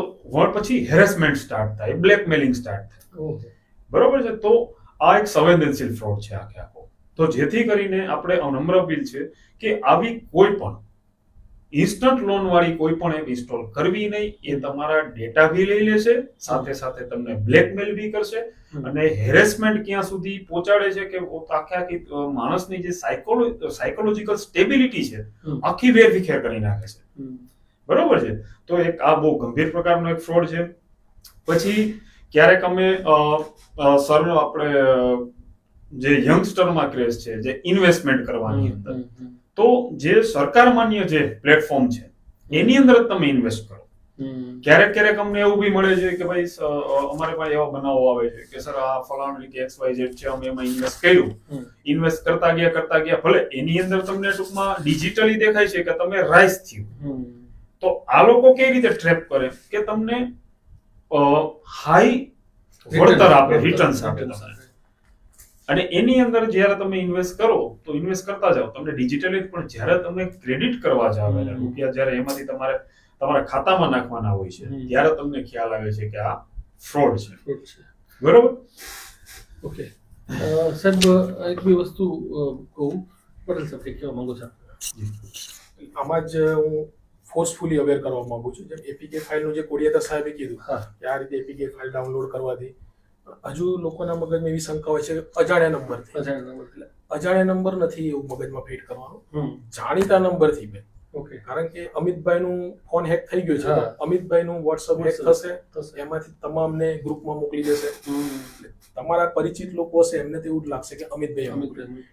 પછી હેરેસમેન્ટ સ્ટાર્ટ થાય, બ્લેકમેલિંગ સ્ટાર્ટ થાય, બરોબર છે. તો આ એક સંવેદનશીલ ફ્રોડ છે આખો. તો જેથી કરીને આપણે નમ્ર અપીલ છે કે આવી કોઈ પણ ઇન્સ્ટન્ટ લોન વાળી કોઈ પણ એપ ઇન્સ્ટોલ કરવી નહીં. એ તમારા ડેટા બી લઈ લેશે, સાથે સાથે તમને બ્લેકમેલ બી કરશે અને હેરેસમેન્ટ ક્યાં સુધી પહોંચાડે છે કે આખી માણસની જે સાયકોલોજીકલ સ્ટેબિલિટી છે આખી વેરવિખેર કરી નાખે છે. બરોબર છે. તો એક આ બહુ ગંભીર પ્રકારનો એક ફ્રોડ છે. પછી ક્યારેક અમે સર આપણે જે યંગસ્ટરમાં ક્રેઝ છે, જે ઇન્વેસ્ટમેન્ટ કરવાની અંદર, તો જે સરકાર માન્ય જે પ્લેટફોર્મ છે એની અંદર જ તમે ઇન્વેસ્ટ કરો. ક્યારેક અમને એવું બી મળે છે કે ભાઈ અમારે પાસે એવા બનાવો આવે છે કે સર આ ફલાણું કે XYZ છે, અમે એમાં ઇન્વેસ્ટ કર્યું, ઇન્વેસ્ટ કરતા ગયા ભલે એની અંદર તમને ટૂંકમાં ડિજિટલી દેખાય છે કે તમે રાઇઝ થયું. તો આ લોકો કઈ રીતે ટ્રેપ કરે કે તમને હાઈ વળતર આપે, રિટર્ન્સ આપે તમને. અને એની અંદર જ્યારે તમે ઇન્વેસ્ટ કરો તો ઇન્વેસ્ટ કરતા જાઓ, તમને ડિજિટલી પણ જ્યારે તમે ક્રેડિટ કરવા જાવ રૂપિયા, જ્યારે એમાંથી તમારા ખાતામાં નાખવાના હોય છે ત્યારે તમને ખ્યાલ આવે છે કે આ ફ્રોડ છે. બરોબર. ઓકે સાહેબ, એક બી વસ્તુ કહું, પટેલ સાહેબ કંઈક કહેવા માંગો છો? આમાં જ હું ફોર્સફુલી અવેર કરવા માંગુ છું. જેમ એપીકે ફાઇલનું જે કોડિયાતા સાહેબે કીધું કે આ રીતે એપીકે ફાઇલ ડાઉનલોડ કરવાથી હજુ લોકોના મગજમાં એવી શંકા હોય છે કે અજાણ્યા નંબર નથી એવું મગજમાં ફિટ કરવાનું, જાણીતા નંબરથી બેન. ઓકે, કારણ કે અમિતભાઈનું ફોન હેક થઈ ગયો છે, અમિતભાઈનું વોટ્સઅપ હેક થશે, એમાંથી તમામને ગ્રુપમાં મોકલી દેશે. તમારા પરિચિત લોકો હશે એમને તો એવું જ લાગશે કે અમિતભાઈ.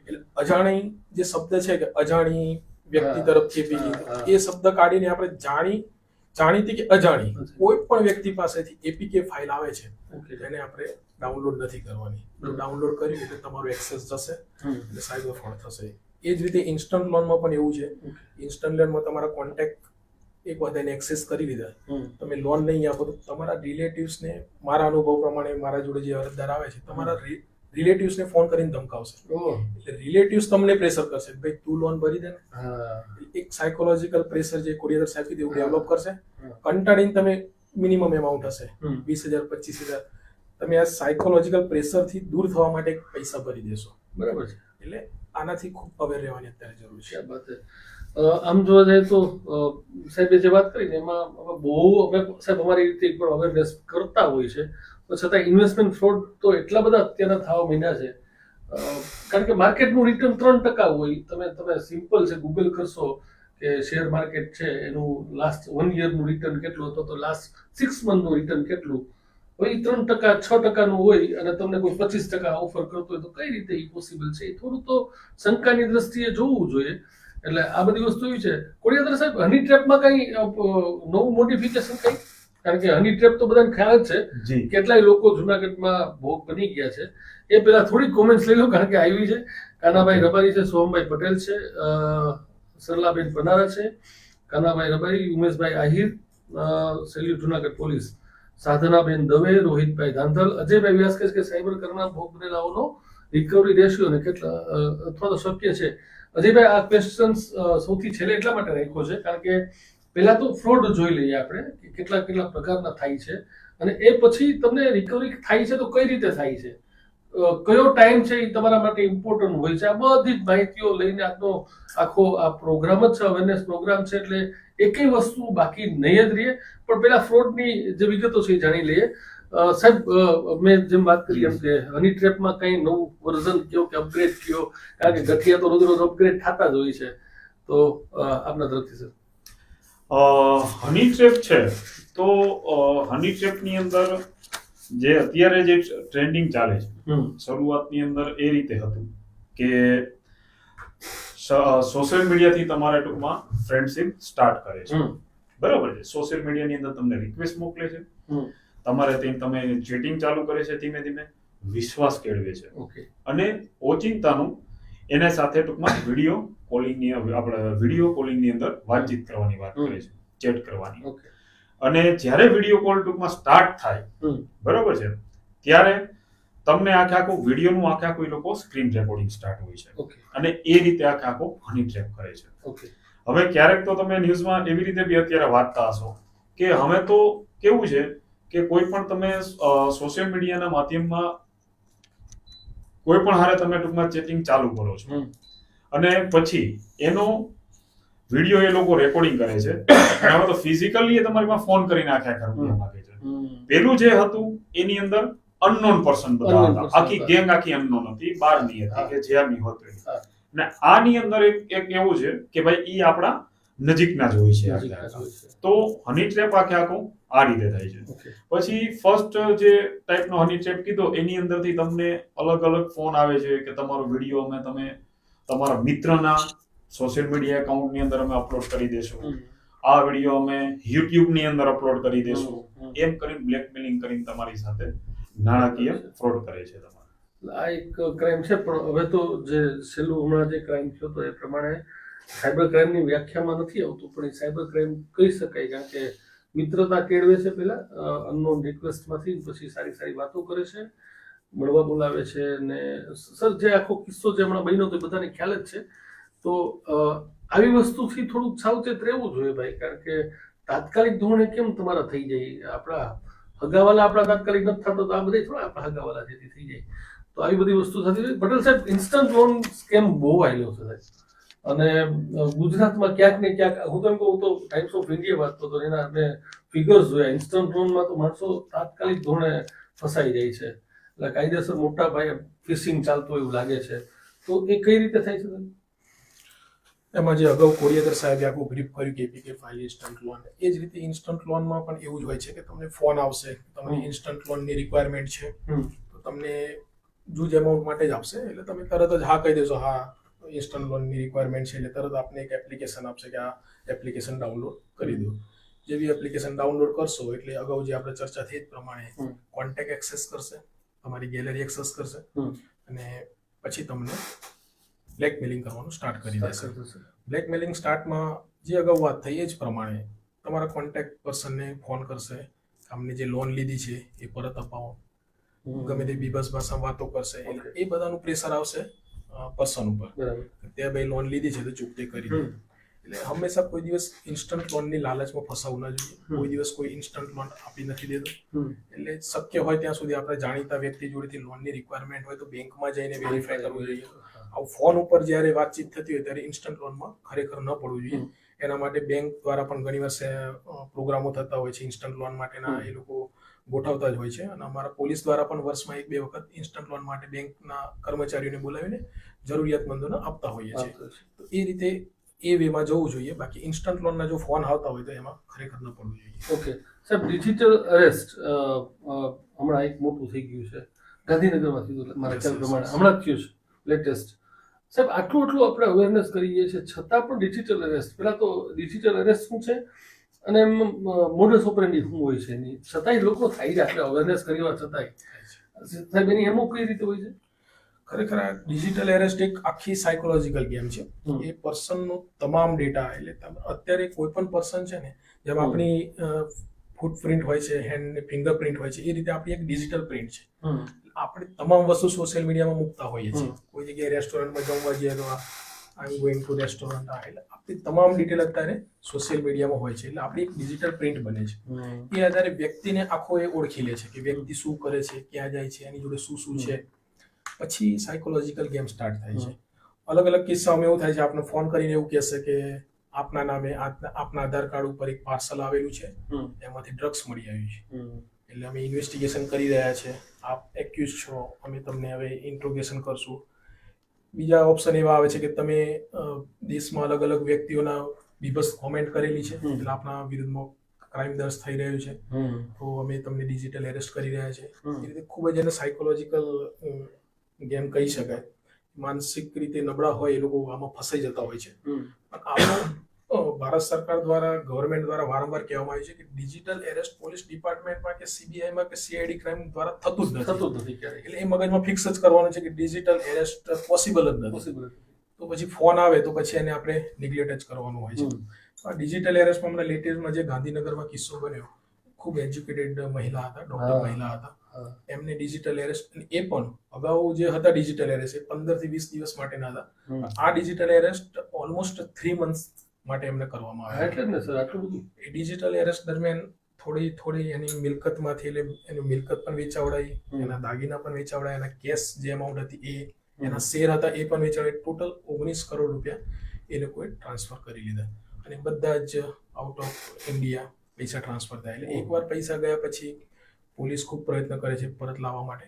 એટલે અજાણી જે શબ્દ છે કે અજાણી વ્યક્તિ તરફથી એ શબ્દ કાઢીને આપણે જાણીતી કે અજાણી કોઈ પણ વ્યક્તિ પાસેથી એપીકે ફાઇલ આવે છે એને આપણે ડાઉનલોડ નથી કરવાની. ડાઉનલોડ કરી એટલે તમારો એક્સેસ જશે એટલે સાયબર ફ્રોડ થશે. એ જ રીતે ઇન્સ્ટન્ટ લોનમાં પણ એવું છે. ઇન્સ્ટન્ટ લોનમાં તમારા કોન્ટેક્ટ એક વાર એને એક્સેસ કરી લીધા, તમે લોન નહીં આપો તો તમારા રિલેટિવ્સને, મારા અનુભવ પ્રમાણે મારા જોડે જે અરજદાર આવે છે, તમારા રિલેટિવ્સને ફોન કરીને ધમકાવશે. એટલે રિલેટિવ્સ તમને પ્રેશર કરશે, ભાઈ તું લોન ભરી દે ને. એક સાયકોલોજીકલ પ્રેશર જે કોડિયાદર સાહેબ કીધું એવું ડેવલપ કરશે. કંટાળીને તમે મિનિમમ એમાઉન્ટ હશે 20,000 25,000, તમે આ સાયકોલોજીકલ પ્રેશરથી દૂર થવા માટે પૈસા ભરી દેશો. બરાબર છે. એટલે આનાથી ખૂબ અવેર રહેવાની અત્યારે જરૂર છે. બાત છે. આમ જોવા જાય તો સાહેબે જે વાત કરી ને એમાં બહુ અમે સાહેબ અમારી રીતે પણ અવેરનેસ કરતા હોય છે, પણ છતાં ઇન્વેસ્ટમેન્ટ ફ્રોડ તો એટલા બધા અત્યારના થવા માંડ્યા છે. કારણ કે માર્કેટનું રિટર્ન 3% હોય. તમે સિમ્પલ છે, ગૂગલ કરશો કે શેર માર્કેટ છે એનું લાસ્ટ 1 યરનું રિટર્ન કેટલું હતું, તો લાસ્ટ 6 મંથનું રિટર્ન કેટલું હોય, 3% 6%નું હોય અને તમને કોઈ 25% ઓફર કરતો હોય તો કઈ રીતે એ પોસિબલ છે? એ થોડું તો શંકાની દ્રષ્ટિએ જોવું જોઈએ. એટલે આ બધી વસ્તુ એવી છે. કોડિયાદર સાહેબ, હની ટ્રેપમાં કઈ નવું મોડિફિકેશન કઈ? કારણ કે હની ટ્રેપ તો બધાને ખ્યાલ જ છે, કેટલાય લોકો જુનાગઢમાં ભોગ બની ગયા છે. એ પેલા થોડી કોમેન્ટ્સ લઈ લો, કારણ કે આવી છે. કાનાભાઈ રબારી છે, સોમભાઈ પટેલ છે, સરલાબેન પનારા છે, કાનાભાઈ રબારી, ઉમેશભાઈ આહિર, સેલ્યુટ જુનાગઢ પોલીસ, સાધનાબેન દવે, રોહિતભાઈ ધાંધલ, અજયભાઈ વ્યાસ કહે છે કે સાયબર કરના ભોગ બનેલાઓનો રિકવરી રેશિયો ને કેટલા અથવા તો શક્ય છે? અજયભાઈ, આ ક્વેશ્ચન્સ સૌથી છેલ્લે એટલા માટે રાખ્યો છે કારણ કે પહેલા તો ફ્રોડ જોઈ લઈએ આપણે કે કેટલા પ્રકારના થાય છે, અને એ પછી તમને રિકવરી થાય છે તો કઈ રીતે થાય છે, કયો ટાઈમ છે એ તમારા માટે ઇમ્પોર્ટન્ટ હોય છે. આ બધી જ માહિતીઓ લઈને આજનો આખો આ પ્રોગ્રામ જ છે, અવેરનેસ પ્રોગ્રામ છે. એટલે એકેય વસ્તુ બાકી નહીં જ રહીએ. પણ પેલા ફ્રોડની જે વિગતો છે એ જાણી લઈએ. સાહેબ, મેં જેમ વાત કરી એમ કે હની ટ્રેપમાં કઈ નવું વર્ઝન કયો કે અપગ્રેડ કયો? કારણ કે ગઠિયા તો રોજ અપગ્રેડ થતા જ હોય છે, તો આપના તરફથી સર. હની ટ્રેપ છે તો હની ટ્રેપની અંદર જે અત્યારે જે ટ્રેન્ડિંગ ચાલે છે, શરૂઆતની અંદર એ રીતે હતું કે સોશિયલ મીડિયાથી તમારે ટૂંકમાં ફ્રેન્ડશિપ સ્ટાર્ટ કરે છે. બરાબર છે. સોશિયલ મીડિયાની અંદર તમને રિક્વેસ્ટ મોકલે છે, તમારે તમે ચેટિંગ ચાલુ કરે છે, ધીમે ધીમે વિશ્વાસ કેળવે છે, અને ઓચિંતાનું એના સાથે ટૂંકમાં વિડીયો કોલિંગની અંદર વાતચીત કરવાની વાત કરે છે, ચેટ કરવાની. અને જ્યારે વિડીયો કોલ ટૂંકમાં સ્ટાર્ટ થાય, બરાબર છે, ત્યારે તમને આખું વિડીયોનું આખું એ લોકો સ્ક્રીન રેકોર્ડિંગ સ્ટાર્ટ હોય છે, અને એ રીતે આખું હની ટ્રેપ કરે છે. હવે ક્યારેક તો તમે ન્યૂઝમાં એવી રીતે બી અત્યારે વાંચતા હશો કે હવે તો કેવું છે કે કોઈ પણ તમે સોશિયલ મીડિયાના માધ્યમમાં કોઈ પણ હારે તમે ટૂંકમાં ચેટિંગ ચાલુ કરો છો હમ. અને પછી એનો વિડીયો એ લોકો રેકોર્ડિંગ કરે છે અને હવે તો ફિઝિકલી એ તમારી માં ફોન કરીને આખા રૂપિયા માંગે છે. પેલું જે હતું એની અંદર અનનોન પર્સન બધા Unknown હતા, person આખી હતા. ગેંગ આખી અનનોન હતી, બહારની હતી હા. કે જ્યાંની હોતી. હા. અને આની અંદર એક એવું છે કે ભાઈ ઈ આપણા નજીકના જ હોય છે નજીકના આખે જ હોય આખા. છે. તો હની ટ્રેપ આખે આખું આ રીતે થાય છે. Okay. પછી ફર્સ્ટ જે ટાઈપનો હની ટ્રેપ કીધો એની અંદરથી તમને અલગ અલગ ફોન આવે છે કે તમારો વિડીયો અમે તમે તમારા મિત્રના સોશિયલ મીડિયા એકાઉન્ટની અંદર અમે અપલોડ કરી દેશું, હમ. આ વિડીયો અમે YouTube ની અંદર અપલોડ કરી દેશું, હમ. એમ કરીને બ્લેકમેલિંગ કરીને તમારી સાથે નાણાકીય ફ્રોડ કરે છે તમારે. આ એક ક્રાઇમ છે, પણ હવે તો જે છેલ્લું હમણાં જે ક્રાઇમ થયો તો એ પ્રમાણે સાયબર ક્રાઇમની વ્યાખ્યામાં નથી આવતું, પણ એ સાયબર ક્રાઇમ કહી શકાય, કારણ કે મિત્રતા કેળવે છે પેલા અનનોન રિક્વેસ્ટમાંથી, પછી સારી સારી વાતો કરે છે, મળવા બોલાવે છે, ને સર જે આખો કિસ્સો જે હમણાં બન્યો તો એ બધાને ખ્યાલ જ છે. તો આવી વસ્તુથી થોડુંક સાવચેત રહેવું જોઈએ ભાઈ, કારણ કે તાત્કાલિક ધોરણે કેમ તમારા થઈ જાય, આપણા હગાવાલા આપણા તાત્કાલિક નથી થતો તો આ બધા થોડા આપણા હગાવાલા જેથી થઈ જાય. તો આવી બધી વસ્તુ થતી હોય. પટેલ સાહેબ, ઇન્સ્ટન્ટ લોન સ્કેમ બહુ આવેલો છે સાહેબ, અને ગુજરાતમાં ક્યાંક ને ક્યાંક, હું તો એમ કહું તો ટાઈમ્સ ઓફ ઇન્ડિયા વાંચતો હતો, એના આપણે ફિગર્સ જોયા, ઇન્સ્ટન્ટ લોનમાં તો માણસો તાત્કાલિક ધોરણે ફસાઈ જાય છે, એટલે કાયદેસર મોટા પાયે ફિશિંગ ચાલતું એવું લાગે છે. તો એ કઈ રીતે થાય છે? એમાં જે અગાઉ કોડિયાદર સાહેબે આખું બ્રીફ કર્યું કે એપીકે ફાઇલ ઇન્સ્ટન્ટ લોન, એ જ રીતે ઇન્સ્ટન્ટ લોનમાં પણ એવું જ હોય છે કે તમને ફોન આવશે, તમને ઇન્સ્ટન્ટ લોનની રિક્વાયરમેન્ટ છે, તો તમને જૂજ એમાઉન્ટ માટે જ આપશે, એટલે તમે તરત જ હા કહી દેશો, હા ઇન્સ્ટન્ટ લોનની રિક્વાયરમેન્ટ છે, એટલે તરત આપને એક એપ્લિકેશન આપશે કે આ એપ્લિકેશન ડાઉનલોડ કરી દો. જેવી એપ્લિકેશન ડાઉનલોડ કરશો એટલે અગાઉ જે આપણે ચર્ચા થઈ એ પ્રમાણે કોન્ટેક્ટ એક્સેસ કરશે, તમારી ગેલેરી એક્સેસ કરશે, અને પછી તમને બ્લેકમેલિંગ કરવાનું સ્ટાર્ટ કરી દેશે. બ્લેકમેલિંગ સ્ટાર્ટમાં જે અગાઉ વાત થઈ એ જ પ્રમાણે તમારા કોન્ટેક્ટ પર્સનને ફોન કરશે, અમને જે લોન લીધી છે એ પરત અપાવો, ગમે તે બીભત્સ ભાષામાં વાતો કરશે, એટલે એ બધાનું પ્રેશર આવશે પર્સન ઉપર, તે ભાઈ લોન લીધી છે તો ચૂકતે કરી દે. એટલે હંમેશા કોઈ દિવસ ઇન્સ્ટન્ટ લોનની લાલચમાં ફસાવવું ના જોઈએ, કોઈ દિવસ કોઈ ઇન્સ્ટન્ટ લોન આપી નથી દેતો. એટલે શક્ય હોય ત્યાં સુધી આપણે જાણીતા વ્યક્તિ જોડેથી લોનની રિક્વાયરમેન્ટ હોય તો બેંકમાં જઈને વેરીફાઈ કરવું જોઈએ. આવું ફોન ઉપર જ્યારે વાતચીત થતી હોય ત્યારે ઇન્સ્ટન્ટ લોનમાં ખરેખર ન પડવું જોઈએ. એના માટે બેંક દ્વારા પણ ઘણીવાર પ્રોગ્રામો થતા હોય છે ઇન્સ્ટન્ટ લોન માટેના, એ લોકો ગોઠવતા જ હોય છે, અને અમારા પોલીસ દ્વારા પણ વર્ષમાં 1-2 વખત ઇન્સ્ટન્ટ લોન માટે બેંકના કર્મચારીઓને બોલાવીને જરૂરિયાતમંદોને આપતા હોઈએ છીએ. તો એ રીતે એ વેમાં જવું જોઈએ. બાકી ઇન્સ્ટન્ટ લોનના જો ફોન આવતા હોય તો એમાં ખરેખર ન પડવું જોઈએ. ઓકે સાહેબ, ડિજિટલ અરેસ્ટ હમણાં એક મોટું થઈ ગયું છે, ગાંધીનગરમાં થયું, મારા ખ્યાલ પ્રમાણે હમણાં જ થયું છે લેટેસ્ટ. સાહેબ, આટલું આપણે અવેરનેસ કરીએ છીએ છતાં પણ ડિજિટલ અરેસ્ટ, પહેલા તો ડિજિટલ અરેસ્ટ શું છે અને મોડસ ઓપરેન્ડી શું હોય છે એની, છતાંય લોકો થાય છે, આપણે અવેરનેસ કરવા છતાંય. સાહેબ, એની એમો કઈ રીતે હોય છે? ખરેખર આ ડિજિટલ એરેસ્ટ એક આખી સાયકોલોજીકલ ગેમ છે. એ પર્સનનો તમામ ડેટા, એટલે અત્યારે કોઈ પણ પર્સન છે ને, જેમ આપણી ફૂટપ્રિન્ટ હોય છે, હેન્ડ ફિંગરપ્રિન્ટ હોય છે, એ રીતે આપણી એક ડિજિટલ પ્રિન્ટ છે. આપણે તમામ વસ્તુ સોશિયલ મીડિયામાં મૂકતા હોઈએ છીએ. કોઈ જગ્યાએ રેસ્ટોરન્ટમાં જમવા જઈએ તો આઈ એમ ગોઈંગ ટુ રેસ્ટોરન્ટ, એટલે આપણી તમામ ડિટેલ અત્યારે સોશિયલ મીડિયામાં હોય છે, એટલે આપણી એક ડિજિટલ પ્રિન્ટ બને છે. એ આધારે વ્યક્તિને આખો એ ઓળખી લે છે કે વ્યક્તિ શું કરે છે, ક્યાં જાય છે, એની જોડે શું શું છે. પછી સાયકોલોજીકલ ગેમ સ્ટાર્ટ થાય છે. અલગ અલગ કિસ્સાઓમાં એવું થાય છે, આપને ફોન કરીને એવું કહેશે કે આપના નામે આપના આધાર કાર્ડ ઉપર એક પાર્સલ આવેલું છે, એમાંથી ડ્રગ્સ મળી આવ્યું છે, એટલે અમે ઇન્વેસ્ટિગેશન કરી રહ્યા છે, આપ એક્યુઝ છો, અમે તમને હવે ઇન્ટ્રોગેશન કરશું. બીજા ઓપ્શન એવા આવે છે કે તમે દેશમાં અલગ અલગ વ્યક્તિઓના બીભત્સ કોમેન્ટ કરેલી છે, એટલે આપના વિરુદ્ધમાં ક્રાઇમ દર્જ થઈ રહ્યું છે, તો અમે તમને ડિજિટલ એરેસ્ટ કરી રહ્યા છે. એ રીતે ખૂબ જ એને સાયકોલોજીકલ ગેમ કહી શકાય. માનસિક રીતે નબળા હોય એ લોકો આમાં ફસાઈ જતા હોય છે. પણ આમાં ભારત સરકાર દ્વારા, ગવર્મેન્ટ દ્વારા વારંવાર કહેવામાં આવ્યું છે કે ડિજિટલ એરેસ્ટ પોલીસ ડિપાર્ટમેન્ટમાં કે સીબીઆઈમાં કે સીઆઈડી ક્રાઇમ દ્વારા થતું જ નથી. એટલે એ મગજમાં ફિક્સ જ કરવાનું છે કે ડિજિટલ એરેસ્ટ પોસિબલ જ નથી. તો પછી ફોન આવે તો પછી એને આપણે નિગ્લેક્ટ જ કરવાનું હોય છે. આ ડિજિટલ એરેસ્ટમાં હમણાં લેટેસ્ટમાં જે ગાંધીનગરમાં કિસ્સો બન્યો, ખૂબ એજ્યુકેટેડ મહિલા હતા, ડોક્ટર મહિલા હતા, એમને ડિજિટલ એરેસ્ટ, એ પણ અગાઉ જે હતા ડિજિટલ એરેસ્ટ એ 15 થી 20 દિવસ માટેના હતા. આ ડિજિટલ એરેસ્ટ ઓલમોસ્ટ 3 મંથ્સ માટે એમને કરવામાં આવ્યા. એટલે જ ને સર, આટલું બધું. એ ડિજિટલ એરેસ્ટ દરમિયાન થોડી એની મિલકતમાંથી એટલે એની મિલકત પણ વેચાવડાઈ, એના દાગીના પણ વેચાવડાયા, એના કેશ જે અમાઉન્ટ હતી એ, એના શેર હતા એ પણ વેચાવડાય. ટોટલ 19 કરોડ રૂપિયા એ લોકોએ ટ્રાન્સફર કરી લીધા અને બધા જ આઉટ ઓફ ઇન્ડિયા પૈસા ટ્રાન્સફર થાય. એટલે એકવાર પૈસા ગયા પછી પોલીસ ખૂબ પ્રયત્ન કરે છે પરત લાવવા માટે,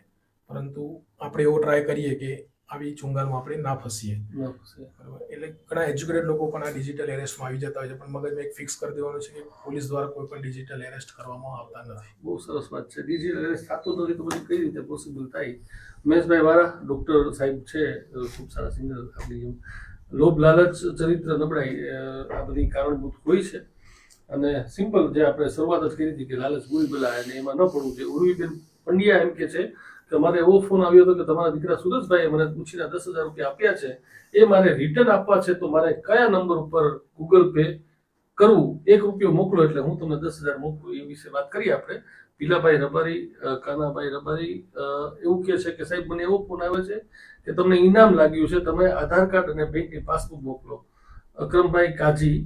પરંતુ આપણે એવો ટ્રાય કરીએ કે આવી ચુંગાલમાં આપણે ના ફસીએ. બરાબર, એટલે ઘણા એજ્યુકેટેડ લોકો પણ આ ડિજિટલ એરેસ્ટમાં આવી જતા હોય છે, પણ મગજમાં એક ફિક્સ કરી દેવાનું છે કે પોલીસ દ્વારા કોઈ પણ ડિજિટલ એરેસ્ટ કરવામાં આવતા નથી. બહુ સરસ વાત છે. ડિજિટલ એરેસ્ટ થતું નથી તો પછી કઈ રીતે પોસિબલ થાય? મહેશભાઈ વાળા ડૉક્ટર સાહેબ છે, ખૂબ સારા સિંગર, આપણી જેમ લોભ લાલચ ચરિત્ર નબળાઈ આ બધી કારણભૂત હોય છે. અને સિમ્પલ જે આપણે શરૂઆત જ કરી હતી કે લાલચ બુરી બલા, અને એમાં ન પડવું છે. ઉર્વીબેન પંડ્યા એમ કે છે કે મારે એવો ફોન આવ્યો હતો કે તમારા દીકરા સુરેશભાઈએ મને પૂછીને 10,000 રૂપિયા આપ્યા છે, એ મારે રિટર્ન આપવા છે, તો મારે કયા નંબર ઉપર ગૂગલ પે કરવું, 1 રૂપિયો મોકલો એટલે હું તમને 10,000 મોકલું. એ વિશે વાત કરીએ આપણે. પીલાભાઈ રબારી, કાનાભાઈ રબારી એવું કહે છે કે સાહેબ મને એવો ફોન આવે છે કે તમને ઇનામ લાગ્યું છે, તમે આધાર કાર્ડ અને બેંકની પાસબુક મોકલો. અક્રમભાઈ કાજી,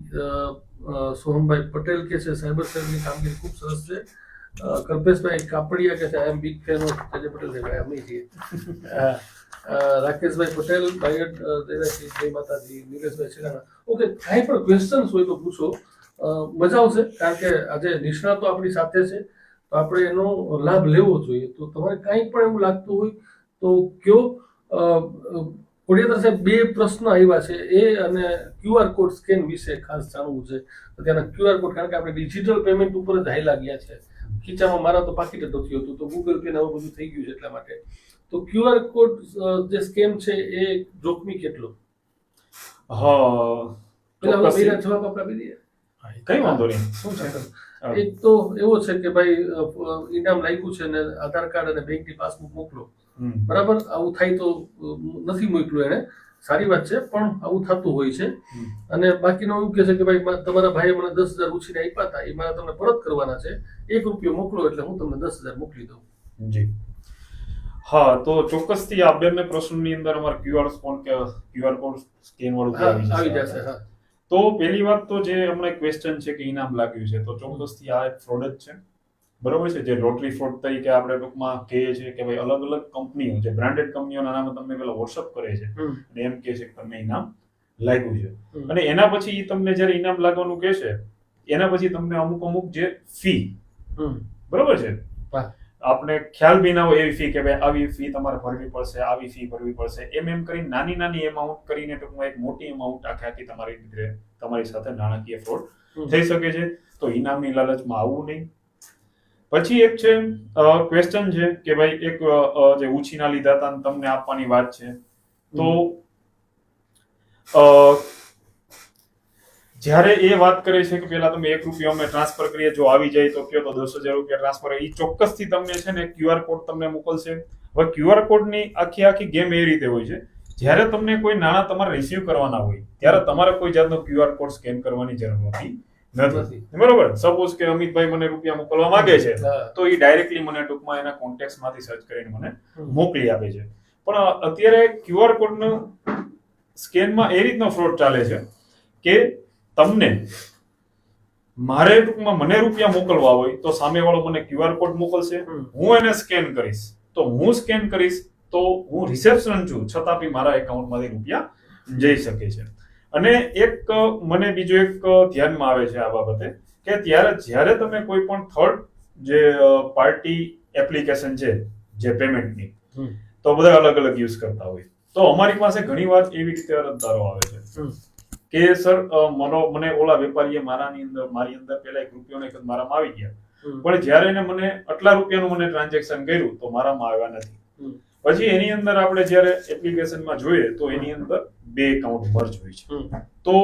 સોહમભાઈ પટેલ કે છે સાયબર સેલની કામગીરી ખૂબ સરસ છે. કલ્પેશભાઈ કાપડિયા કે છે I am big fan of તેજે પટેલ ભાઈ, અમે છીએ. રાકેશભાઈ પટેલ, બાયડ દેરાસી, જય માતાજી. નિલેશભાઈ સિરાણા. ઓકે, કાંઈ પણ ક્વેશ્ચન્સ હોય તો પૂછો, મજા આવશે, કારણ કે આજે નિષ્ણાતો આપણી સાથે છે તો આપણે એનો લાભ લેવો જોઈએ. તો તમારે કાંઈ પણ એવું લાગતું હોય તો કયો. કોડિયાતર સાહેબ 2 પ્રશ્ન આવ્યા છે, એ અને QR કોડ સ્કેન વિશે ખાસ જાણવું છે. ત્યાંના QR કોડ, કારણ કે આપણે ડિજિટલ પેમેન્ટ ઉપર જ હાઈલા ગયા છે. ખીચામાં મારા તો પાકીટ જ નથી હોતું, તો ગૂગલ પે ને હવે બધું થઈ ગયું છે એટલા માટે. તો QR કોડ જે સ્કેમ છે એ જોખમી કેટલો? પેલા જવાબ આપણે આપી દઈએ. કઈ વાંધો નહીં. શું છે? એક તો એવો છે કે ભાઈ ઇનામ લાગ્યું છે ને આધાર કાર્ડ અને બેંકની પાસબુક મોકલો. બરાબર, આવું થાય તો નથી મોકલું એને, સારી વાત છે, પણ આવું થતું હોય છે. અને બાકીનો એવું કહે છે કે ભાઈ તમારા ભાઈએ મને 10,000 ઉછીને આપ્યા હતા, એ મારે તમને પરત કરવાના છે, 1 રૂપિયો મોકલો એટલે હું તમને 10,000 મોકલી દઉં. જી હા, તો ચોક્કસથી આ બંને પ્રશ્નની અંદર અમારે QR કોડ સ્કેન વાળું આવી જશે. હા, તો પહેલી વાત તો જે હમણાં ક્વેશ્ચન છે કે ઇનામ લાગ્યું છે, તો ચોક્કસથી આ એક ફ્રોડ જ છે. બરોબર છે. જે લોટરી ફ્રોડ તરીકે આપણે ટૂંકમાં કહીએ છીએ કે ભાઈ અલગ અલગ કંપનીઓ, જે બ્રાન્ડેડ કંપનીઓના નામે તમને પેલા વોટ્સઅપ કરે છે અને એમ કહે છે કે તમને ઇનામ લાગ્યું છે, અને એના પછી તમને જ્યારે ઇનામ લાગવાનું કહે છે એના પછી તમને અમુક જે ફી, બરોબર છે, આપણે ખ્યાલ બી ના હોય એવી ફી કે ભાઈ આવી ફી તમારે ભરવી પડશે, આવી ફી ભરવી પડશે, એમ કરીને નાની એમાઉન્ટ કરીને ટૂંકમાં એક મોટી એમાઉન્ટ આખી તમારી સાથે નાણાકીય ફ્રોડ થઈ શકે છે. તો ઇનામની લાલચમાં આવવું નહીં. પછી એક છે ક્વેશ્ચન છે કે ભાઈ એક જે ઉછીના લીધા હતા તમને આપવાની વાત છે, તો જ્યારે એ વાત કરે છે કે પેલા તમે 1 રૂપિયો અમે ટ્રાન્સફર કરીએ, જો આવી જાય તો કયો, તો 10,000 રૂપિયા ટ્રાન્સફર, એ ચોક્કસથી તમને છે ને QR કોડ તમને મોકલશે. હવે QR કોડની આખી ગેમ એ રીતે હોય છે, જ્યારે તમને કોઈ નાણાં તમારે રિસીવ કરવાના હોય ત્યારે તમારે કોઈ જાતનો QR કોડ સ્કેન કરવાની જરૂર નથી. બરોબર. સપોઝ કે અમિતભાઈ મને રૂપિયા મોકલવા માંગે છે, તો એ ડાયરેક્ટલી મને ટૂંકમાં એના કોન્ટેક્ટ માંથી સર્ચ કરીને મને મોકલી આપે છે. પણ અત્યારે QR કોડ નો સ્કેનમાં એ રીતનો ફ્રોડ ચાલે છે કે તમને મારે ટૂંકમાં મને રૂપિયા મોકલવા હોય તો સામેવાળો મને QR કોડ મોકલશે, હું એને સ્કેન કરીશ, તો હું સ્કેન કરીશ તો હું રિસેપ્શન છું છતાં બી મારા એકાઉન્ટમાંથી રૂપિયા જઈ શકે છે. અને એક મને બીજો એક ધ્યાનમાં આવે છે આ બાબતે કે જ્યારે તમે કોઈ પણ થર્ડ જે પાર્ટી એપ્લિકેશન છે જે પેમેન્ટની, તો બધા અલગ અલગ યુઝ કરતા હોય, તો અમારી પાસે ઘણી વાર એવી રીતે અરજદારો આવે છે કે સર મને ઓલા વેપારીએ મારી અંદર પેલા 1 રૂપિયો મારામાં આવી ગયા, પણ જ્યારે એને મને આટલા રૂપિયાનું મને ટ્રાન્ઝેક્શન કર્યું તો મારામાં આવ્યા નથી. પછી એની અંદર આપણે જ્યારે એપ્લિકેશનમાં જોઈએ તો એની અંદર 2 એકાઉન્ટ મર્જ હોય છે. તો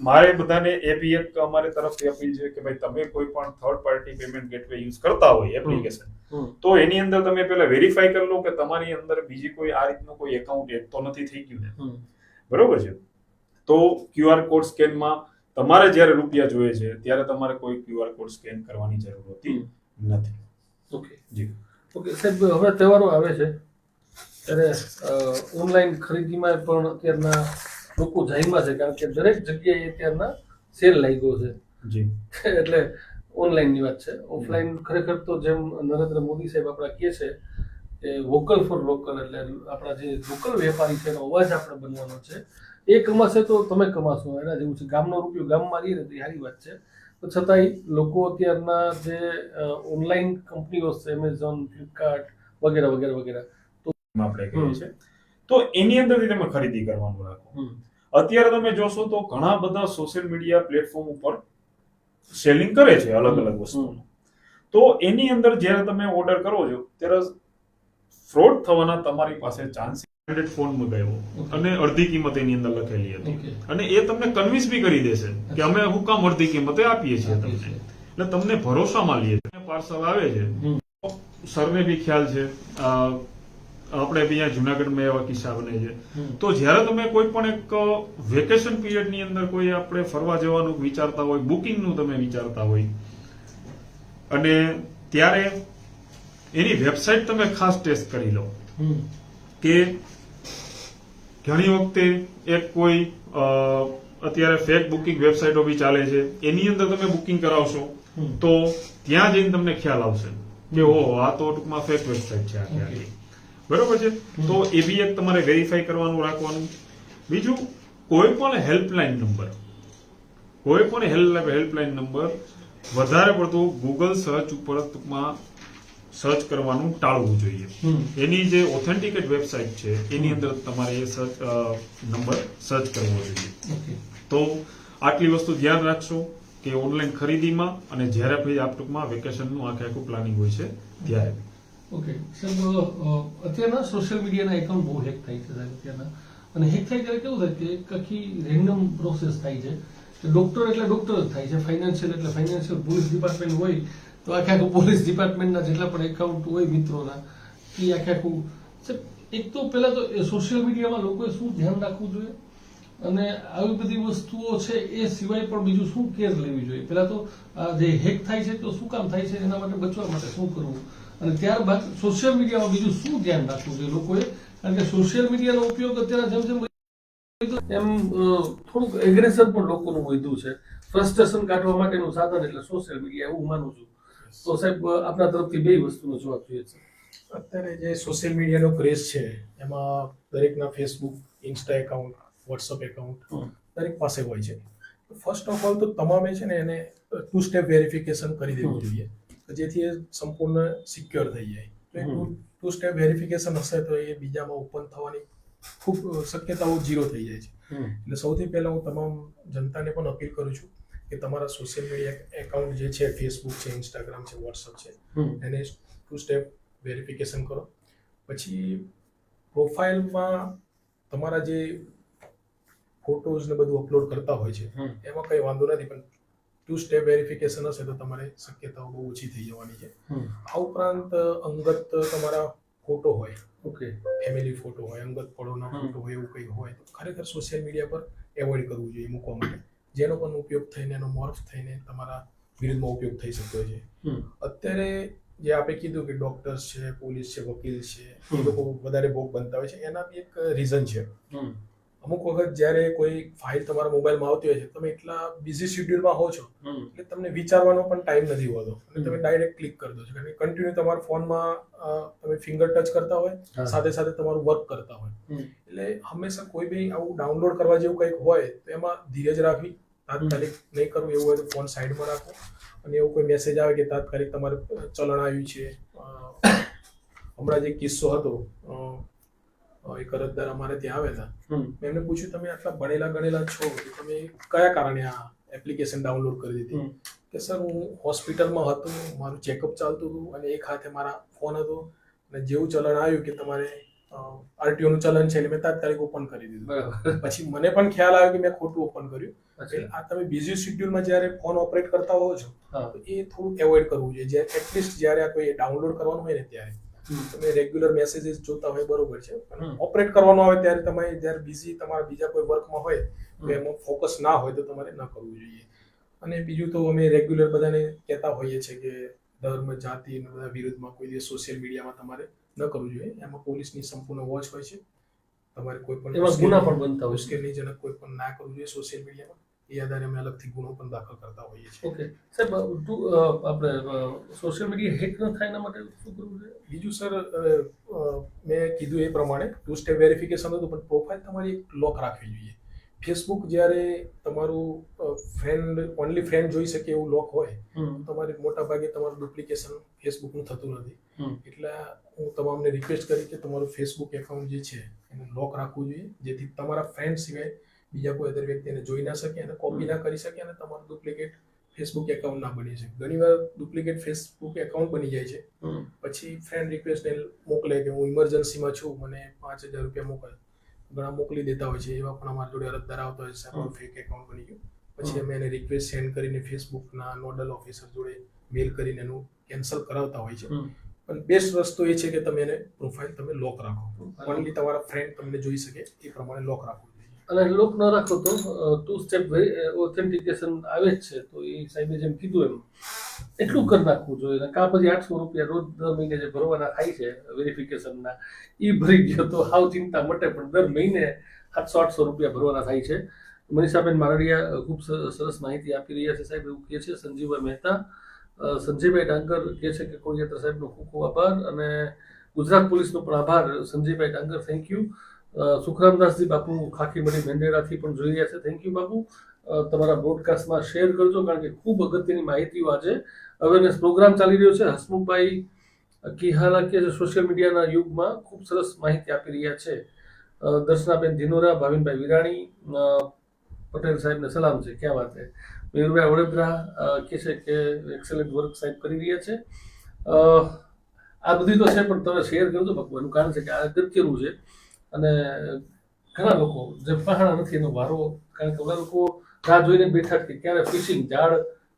મારે બધાને એ બી એક અમારી તરફથી અપીલ છે કે ભાઈ તમે કોઈ પણ third party payment gateway use કરતા હોય એપ્લિકેશન, તો એની અંદર તમે પહેલા વેરીફાઈ કરી લો કે તમારી અંદર બીજી કોઈ આ રીતનું કોઈ એકાઉન્ટ એડ તો નથી થઈ ગયું ને. બરોબર છે. તો QR કોડ સ્કેનમાં તમારે જ્યારે રૂપિયા જોઈએ છે ત્યારે તમારે કોઈ QR કોડ સ્કેન કરવાની જરૂર હોતી નથી. ઓકે જી. ઓકે સાહેબ, હવે તહેવારો આવે છે ત્યારે ઓનલાઈન ખરીદીમાં પણ અત્યારના લોકો જામ્યા છે, કારણ કે દરેક જગ્યાએ અત્યારના સેલ લાગ્યો છે. જી. એટલે ઓનલાઈનની વાત છે. ઓફલાઈન ખરેખર તો જેમ નરેન્દ્ર મોદી સાહેબ આપણા કહે છે કે વોકલ ફોર લોકલ, એટલે આપણા જે લોકલ વેપારી છે એનો અવાજ આપણે બનવાનો છે. એ કમાશે તો તમે કમાશો, એના જેવું છે. ગામનો રૂપિયો ગામમાં રહીએ ને તો એ સારી વાત છે. તો છતાંય લોકો અત્યારના જે ઓનલાઈન કંપનીઓ છે, એમેઝોન, ફ્લિપકાર્ટ વગેરે વગેરે વગેરે, આપણે કહીએ છીએ, તો એની અંદરથી તમે ખરીદી કરવાનું રાખો. અત્યારે તમે જોશો તો ઘણા બધા સોશિયલ મીડિયા પ્લેટફોર્મ ઉપર સેલિંગ કરે છે અલગ અલગ વસ્તુનું. તો એની અંદર જ્યારે તમે ઓર્ડર કરો છો ત્યારે ફ્રોડ થવાના તમારી પાસે ચાન્સ. ફોન મંગાવ્યો અને અડધી કિંમત એની અંદર લખેલી હતી, અને એ તમને કન્વિન્સ બી કરી દેશે કે અમે હું કામ અડધી કિંમતે આપીએ છીએ તમને, એટલે તમને ભરોસામાં લઈએ છીએ. પાર્સલ આવે છે, સરને બી ખ્યાલ છે, આપણે બી અહીંયા જુનાગઢમાં એવા કિસ્સા બને છે. તો જ્યારે તમે કોઈ પણ એક વેકેશન પીરિયડ ની અંદર કોઈ આપણે ફરવા જવાનું વિચારતા હોય, બુકિંગ નું તમે વિચારતા હોય, અને ત્યારે એની વેબસાઇટ તમે ખાસ ટેસ્ટ કરી લો કે ઘણી વખતે એક કોઈ અત્યારે ફેક બુકિંગ વેબસાઇટો બી ચાલે છે, એની અંદર તમે બુકિંગ કરાવશો તો ત્યાં જઈને તમને ખ્યાલ આવશે કે ઓહો આ તો ટૂંકમાં ફેક વેબસાઇટ છે આખી. બરોબર છે. તો એ બી એક તમારે વેરીફાઈ કરવાનું રાખવાનું. બીજું, કોઈ પણ હેલ્પલાઇન નંબર વધારે પડતું ગૂગલ સર્ચ ઉપર ટૂંકમાં સર્ચ કરવાનું ટાળવું જોઈએ. એની જે ઓથેન્ટિકેટ વેબસાઇટ છે એની અંદર તમારે એ સર્ચ નંબર સર્ચ કરવો જોઈએ. તો આટલી વસ્તુ ધ્યાન રાખશો કે ઓનલાઈન ખરીદીમાં અને જ્યારે પછી આપ ટૂંકમાં વેકેશનનું આખું પ્લાનિંગ હોય છે ત્યારે. ઓકે સાહેબ, અત્યારના સોશિયલ મીડિયાના એકાઉન્ટ બહુ હેક થાય છે સાહેબ અત્યારના. અને હેક થાય ત્યારે કેવું થાય કે એક આખી રેન્ડમ પ્રોસેસ થાય છે કે ડોક્ટર એટલે ડોક્ટર જ થાય છે, ફાઇનાન્શિયલ એટલે ફાઇનાન્શિયલ, પોલીસ ડિપાર્ટમેન્ટ હોય તો આખું પોલીસ ડિપાર્ટમેન્ટના જેટલા પણ એકાઉન્ટ હોય મિત્રોના, એ આખું. એક તો પહેલા તો સોશિયલ મીડિયામાં લોકોએ શું ધ્યાન રાખવું જોઈએ, અને આવી બધી વસ્તુઓ છે એ સિવાય પણ બીજું શું કેર લેવી જોઈએ? પહેલા તો જે હેક થાય છે તો શું કામ થાય છે, એના માટે બચવા માટે શું કરવું, અને ત્યારબાદ સોશિયલ મીડિયામાં બીજું શું ધ્યાન રાખવું જોઈએ લોકોએ? કારણ કે સોશિયલ મીડિયાનો ઉપયોગ અત્યારે જેમ જેમ એમ થોડુંક એગ્રેશન પણ લોકોનું વધ્યું છે. ફ્રસ્ટ્રેશન કાઢવા માટેનું સાધન એટલે સોશિયલ મીડિયા, એવું માનું છું. તો સાહેબ આપણા તરફથી બે વસ્તુનો જવાબ જોઈએ છે. અત્યારે જે સોશિયલ મીડિયાનો ક્રેઝ છે એમાં દરેકના Facebook, Insta account, WhatsApp account દરેક પાસે હોય છે. ફર્સ્ટ ઓફ ઓલ તો તમામે છે ને એને 2 સ્ટેપ વેરિફિકેશન કરી દેવું જોઈએ, જેથી એ સંપૂર્ણ સિક્યોર થઈ જાય. તો 2 સ્ટેપ વેરિફિકેશન હશે તો એ બીજામાં ઓપન થવાની ખૂબ શક્યતાઓ 0 થઈ જાય છે. એટલે સૌથી પહેલા હું તમામ જનતાને પણ અપીલ કરું છું કે તમારા સોશિયલ મીડિયા એકાઉન્ટ જે છે, ફેસબુક છે, ઇન્સ્ટાગ્રામ છે, વોટ્સઅપ છે, એને 2 સ્ટેપ વેરિફિકેશન કરો. પછી પ્રોફાઇલમાં તમારા જે ફોટોઝ ને બધું અપલોડ કરતા હોય છે એમાં કંઈ વાંધો નથી, પણ 2 સ્ટેપ વેરિફિકેશન હશે તો તમારે શક્યતાઓ બહુ ઓછી થઈ જવાની છે. આ ઉપરાંત અંગત તમારા ફોટો હોય, ફેમિલી ફોટો હોય, અંગત પળોના ફોટો હોય, એવું કંઈ હોય તો ખરેખર સોશિયલ મીડિયા પર એવોઇડ કરવું જોઈએ મૂકવા માટે, જેનો પણ ઉપયોગ થઈને એનો મોર્ફ થઈને તમારા વિરુદ્ધમાં ઉપયોગ થઈ શકતો છે. અત્યારે જે આપણે કીધું કે ડોક્ટર્સ છે, પોલીસ છે, વકીલ છે, એ લોકો વધારે ભોગ બનતા હોય છે. એના બી એક રીઝન છે. અમુક વખત જ્યારે કોઈ ફાઇલ તમારા મોબાઈલમાં આવતી હોય છે, તમે એટલા બિઝી શેડ્યુલમાં હો છો એટલે તમને વિચારવાનો પણ ટાઈમ નથી હોતો, અને તમે ડાયરેક્ટ ક્લિક કરી દો છો. કારણ કે કન્ટિન્યુ તમારા ફોનમાં તમે ફિંગર ટચ કરતા હોય, સાથે સાથે તમારું વર્ક કરતા હોય. એટલે હંમેશા કોઈ બી આવું ડાઉનલોડ કરવા જેવું કંઈક હોય તો એમાં ધીરજ રાખવી, તાત્કાલિક નહીં કરવું. એવું હોય તો ફોન સાઈડમાં રાખો, અને એવું કોઈ મેસેજ આવે કે તાત્કાલિક તમારે ચલણ આવ્યું છે. હમણાં જે કિસ્સો હતો, એક અરજદાર અમારે ત્યાં આવ્યા હતા, મેં એમને પૂછ્યું તમે આટલા ભણેલા ગણેલા છો, તમે કયા કારણે આ એપ્લિકેશન ડાઉનલોડ કરી દીધી? કે સર હું હોસ્પિટલમાં હતો, મારું ચેકઅપ ચાલતું હતું અને એક હાથે મારા ફોન હતો, અને જેવું ચલણ આવ્યું કે તમારે આરટીઓ નું ચલણ છે એટલે મેં તાત્કાલિક ઓપન કરી દીધું. પછી મને પણ ખ્યાલ આવ્યો કે મેં ખોટું ઓપન કર્યું. એટલે આ તમે બિઝી શેડ્યુલમાં જ્યારે ફોન ઓપરેટ કરતા હોવ છો તો એ થોડું એવોઇડ કરવું જોઈએ. એટલીસ્ટ જ્યારે આ કોઈ ડાઉનલોડ કરવાનું હોય ને ત્યારે તમે રેગ્યુલર મેસેજીસ જોતા હોય બરોબર છે, પણ ઓપરેટ કરવાનું આવે ત્યારે તમે જ્યારે બિઝી તમારા બીજા કોઈ વર્કમાં હોય તો એમાં ફોકસ ના હોય તો તમારે ન કરવું જોઈએ. અને બીજું તો અમે રેગ્યુલર બધાને કહેતા હોઈએ છીએ કે ધર્મ, જાતિ અને બધા વિરુદ્ધમાં કોઈ દિવસ સોશિયલ મીડિયામાં તમારે ન કરવું જોઈએ. એમાં પોલીસની સંપૂર્ણ વોચ હોય છે. તમારે કોઈ પણ એમાં ગુના પણ બનતા હોય છે. મુશ્કેલીજનક કોઈ પણ ના કરવું જોઈએ સોશિયલ મીડિયામાં. એ આધારે અમે અલગથી ગુનો પણ દાખલ કરતા હોઈએ છીએ. ઓકે સાહેબ, આપણે સોશિયલ મીડિયા હેક ન થાય એના માટે શું કરવું જોઈએ? બીજું સર, મેં કીધું એ પ્રમાણે 2 સ્ટેપ વેરિફિકેશન હતું, પણ પ્રોફાઇલ તમારી એક લોક રાખવી જોઈએ. ફેસબુક જ્યારે તમારું ઓનલી ફ્રેન્ડ જોઈ શકે એવું લોક હોય, તમારે મોટા ભાગે તમારું ડુપ્લિકેશન ફેસબુકનું થતું નથી. એટલે હું તમામને રિક્વેસ્ટ કરી કે તમારું ફેસબુક એકાઉન્ટ જે છે એને લોક રાખવું જોઈએ, જેથી તમારા ફ્રેન્ડ સિવાય બીજા કોઈ અદર વ્યક્તિ એને જોઈ ના શકે અને કોપી ના કરી શકે અને તમારું ડુપ્લિકેટ ફેસબુક એકાઉન્ટ ના બની શકે. ઘણીવાર ડુપ્લિકેટ ફેસબુક એકાઉન્ટ બની જાય છે, પછી ફ્રેન્ડ રિક્વેસ્ટ મોકલે કે હું ઇમરજન્સીમાં છું, મને 5,000 રૂપિયા મોકલ. ઘણા મોકલી દેતા હોય છે, એવા પણ અમારા જોડે અરજદાર આવતા હોય છે, આપણું ફેક એકાઉન્ટ બની ગયું. પછી અમે એને રિક્વેસ્ટ સેન્ડ કરીને ફેસબુકના નોડલ ઓફિસર જોડે મેલ કરીને એનું કેન્સલ કરાવતા હોય છે. પણ બેસ્ટ રસ્તો એ છે કે તમે એને પ્રોફાઇલ તમે લોક રાખો, ઓનલી તમારા ફ્રેન્ડ તમને જોઈ શકે એ પ્રમાણે લોક રાખવું જોઈએ. અને લોક ન રાખો તો 2 સ્ટેપ ઓથેન્ટિકેશન આવે જ છે, તો એ સાહેબે જેમ કીધું એમ એટલું કરી નાખવું જોઈએ. કાં પછી 800 રૂપિયા રોજ દર મહિને જે ભરવાના થાય છે વેરિફિકેશનના, એ ભરી ગયો તો હાવ ચિંતા મટે, પણ દર મહિને 700-800 રૂપિયા ભરવાના થાય છે. મનીષાબેન મારડિયા ખૂબ સરસ માહિતી આપી રહ્યા છે. સાહેબ એવું કહે છે. સંજીવભાઈ મહેતા, સંજયભાઈ ડાંગર કહે છે કે કોળિયાત્ર સાહેબનો ખૂબ ખૂબ આભાર, અને ગુજરાત પોલીસનો પણ આભાર. સંજયભાઈ ડાંગર, થેન્ક યુ. સુખરામદાસજી બાપુ ખાખી મળી મેંદેડાથી પણ જોઈ રહ્યા છે, થેન્ક યુ બાપુ. તમારા બ્રોડકાસ્ટમાં શેર કરજો, કારણ કે ખૂબ અગત્યની માહિતીઓ આજે અવેરનેસ પ્રોગ્રામ ચાલી રહ્યો છે. હસમુખભાઈ કિહાલા કે સોશિયલ મીડિયાના યુગમાં ખૂબ સરસ માહિતી આપી રહ્યા છે. દર્શનાબેન ધીનોરા, ભાવિનભાઈ વિરાણી, પટેલ સાહેબને સલામ છે, ક્યાં વાત છે. મયુરભાઈ વડોદરા કહે છે કે એક્સેલન્ટ વર્ક સાહેબ કરી રહ્યા છે. આ બધી તો છે, પણ તમે શેર કરજો બાપુ, એનું કારણ છે કે આ અગત્યનું છે. અને ઘણા લોકો જે પહાણા નથી એનો વારો, કારણ કે બધા લોકો રાહ જોઈને બેઠા કે ક્યારે ફિશિંગ જાળ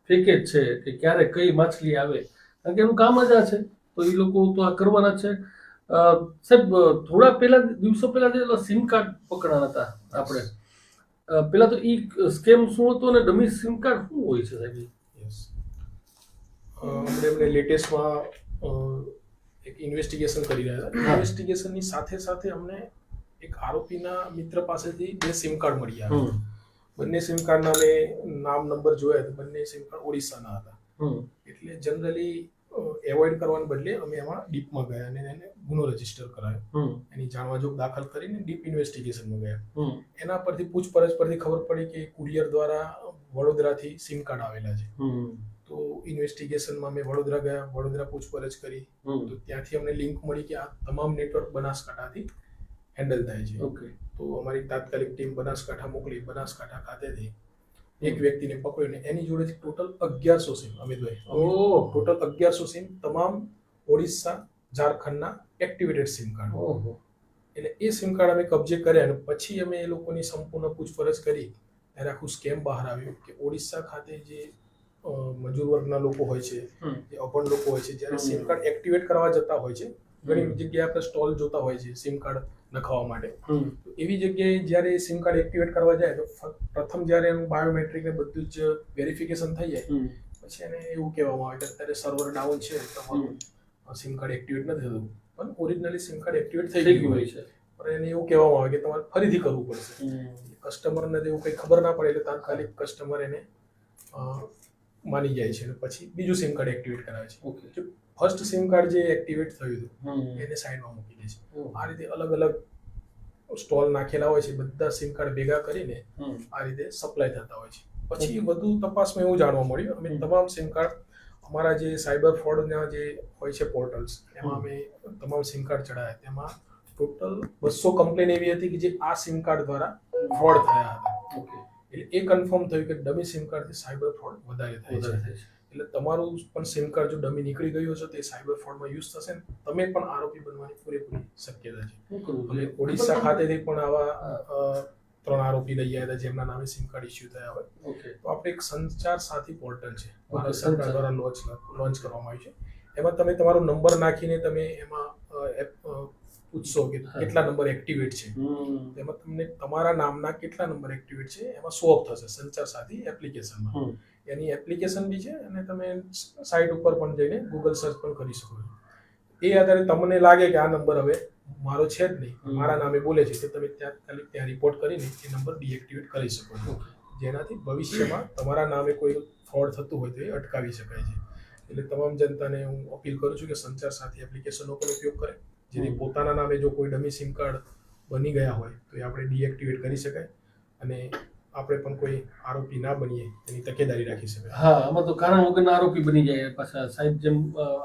ફેંકે જ છે, કે ક્યારે કઈ માછલી આવે, કારણ કે એનું કામ જ આ છે. તો એ લોકો તો આ કરવાના છે. સાહેબ, થોડા દિવસો પહેલા જે સિમ કાર્ડ પકડાના હતા આપણે, પેલા તો ઈ સ્કેમ શું હતો અને ડમી સિમ કાર્ડ શું હોય છે સાહેબ? એમને લેટેસ્ટમાં એક ઇન્વેસ્ટિગેશન કરી રહ્યા હતા. ઇન્વેસ્ટિગેશનની સાથે સાથે અમને એક આરોપીના મિત્ર પાસેથી 2 સિમ કાર્ડ મળી આવ્યા. બંને સિમ કાર્ડના મેં નામ નંબર જોયા તો બંને સિમ કાર્ડ ઓડિશાના હતા. એટલે જનરલી એવોઇડ કરવાને બદલે અમે એમાં ડીપમાં ગયા અને એને ગુનો રજીસ્ટર કરાયો. એની જાણવાજોગ દાખલ કરીને ડીપ ઇન્વેસ્ટિગેશનમાં ગયા. એના પરથી પૂછપરછ પરથી ખબર પડી કે કુરિયર દ્વારા વડોદરાથી સિમ કાર્ડ આવેલા છે. તો ઇન્વેસ્ટિગેશનમાં અમે વડોદરા ગયા, વડોદરા પૂછપરછ કરી, તો ત્યાંથી અમને લિંક મળી કે આ તમામ નેટવર્ક બનાસકાંઠાથી હેન્ડલ થાય છે. તો અમારી તાત્કાલિક ટીમ બનાસકાંઠા મોકલી. બનાસકાંઠા ખાતેથી એક વ્યક્તિને પકડ્યો ને એની જોડેથી total 1100 sim, Amitbhai, total 1100 sim, તમામ ઓડિશા ઝારખંડના એક્ટિવેટેડ સિમ કાર્ડ. એટલે એ સિમ કાર્ડ અમે કબજે કર્યા અને પછી અમે એ લોકોની સંપૂર્ણ પૂછપરછ કરી ત્યારે આખું સ્કેમ બહાર આવ્યું કે ઓડિશા ખાતે જે મજૂર વર્ગના લોકો હોય છે, જે અભણ લોકો હોય છે, જ્યારે સિમ કાર્ડ એક્ટિવેટ કરવા જતા હોય છે, ઘણી જગ્યાએ આપણે સ્ટોલ જોતા હોય છે સિમ કાર્ડ નખાવવા માટે. તો એવી જગ્યાએ જ્યારે સિમ કાર્ડ એક્ટિવેટ કરવા જાય તો પ્રથમ જ્યારે એનું બાયોમેટ્રિક ને બધું જ વેરિફિકેશન થઈ જાય પછી એને એવું કહેવામાં આવે કે અત્યારે સર્વર ડાઉન છે, તમારું સિમ કાર્ડ એક્ટિવેટ નથી થતું. પણ ઓરિજિનલી સિમ કાર્ડ એક્ટિવેટ થઈ ગયું હોય છે, પણ એને એવું કહેવામાં આવે કે તમારે ફરીથી કરવું પડશે. કસ્ટમરને એવું કંઈ ખબર ના પડે એટલે તાત્કાલિક કસ્ટમર એને માની જાય છે અને પછી બીજું સિમ કાર્ડ એક્ટિવેટ કરાવે છે. ફર્સ્ટ સિમ કાર્ડ જે એક્ટિવેટ થયું હતું એને સાઈડમાં મૂકી દે છે. આ રીતે અલગ અલગ સ્ટોલ નાખેલા હોય છે, બધા સિમ કાર્ડ ભેગા કરીને આ રીતે સપ્લાય થતા હોય છે. પછી વધુ તપાસમાં એવું જાણવા મળ્યું, અમે તમામ સિમ કાર્ડ અમારા જે સાયબર ફ્રોડના જે હોય છે પોર્ટલ્સ, એમાં અમે તમામ સિમ કાર્ડ ચડાવ્યા. તેમાં ટોટલ 200 કમ્પ્લેન એવી હતી કે જે આ સિમ કાર્ડ દ્વારા ફ્રોડ થયા હતા. એટલે એ કન્ફર્મ થયું કે ડમી સિમ કાર્ડથી સાયબર ફ્રોડ વધારે થાય છે. એટલે તમારું પણ સિમ કાર્ડ જો ડમી નીકળી ગયું હશે તો એ સાયબર ફ્રોડમાં યુઝ થશે ને તમે પણ આરોપી બનવાની પૂરેપૂરી શક્યતા છે. અમે ઓડિશા ખાતેથી પણ આવા 3 આરોપી લઈ આવ્યા હતા જેમના નામે સિમ કાર્ડ ઇસ્યુ થયા હોય. તો આપણે એક સંચાર સાથી પોર્ટલ છે, ભારત સરકાર દ્વારા લોન્ચ કરવામાં આવ્યું છે. એમાં તમે તમારો નંબર નાખીને તમે એમાં પૂછશો કે કેટલા નંબર એક્ટિવેટ છે, એમાં તમને તમારા નામના કેટલા નંબર એક્ટિવેટ છે એમાં શો ઓફ થશે સંચાર સાથી એપ્લિકેશનમાં. એની એપ્લિકેશન બી છે અને તમે સાઇટ ઉપર પણ જઈને ગૂગલ સર્ચ પણ કરી શકો છો. એ આધારે તમને લાગે કે આ નંબર હવે મારો છે જ નહીં, મારા નામે બોલે છે, તો તમે ત્યાં રિપોર્ટ કરીને એ નંબર ડીએક્ટિવેટ કરી શકો છો. જેનાથી ભવિષ્યમાં તમારા નામે કોઈ ફ્રોડ થતું હોય તો એ અટકાવી શકાય છે. એટલે તમામ જનતાને હું અપીલ કરું છું કે સંચાર સાથી એપ્લિકેશનનો પણ ઉપયોગ કરે, જેથી પોતાના નામે જો કોઈ ડમી સિમ કાર્ડ બની ગયા હોય તો એ આપણે ડીએક્ટિવેટ કરી શકાય અને આપણે પણ કોઈ આરોપી ના બનીએ એની તકેદારી રાખી શકાય. હા, આમાં તો કારણ વગરના આરોપી બની જાય પાછા. સાહેબ જેમ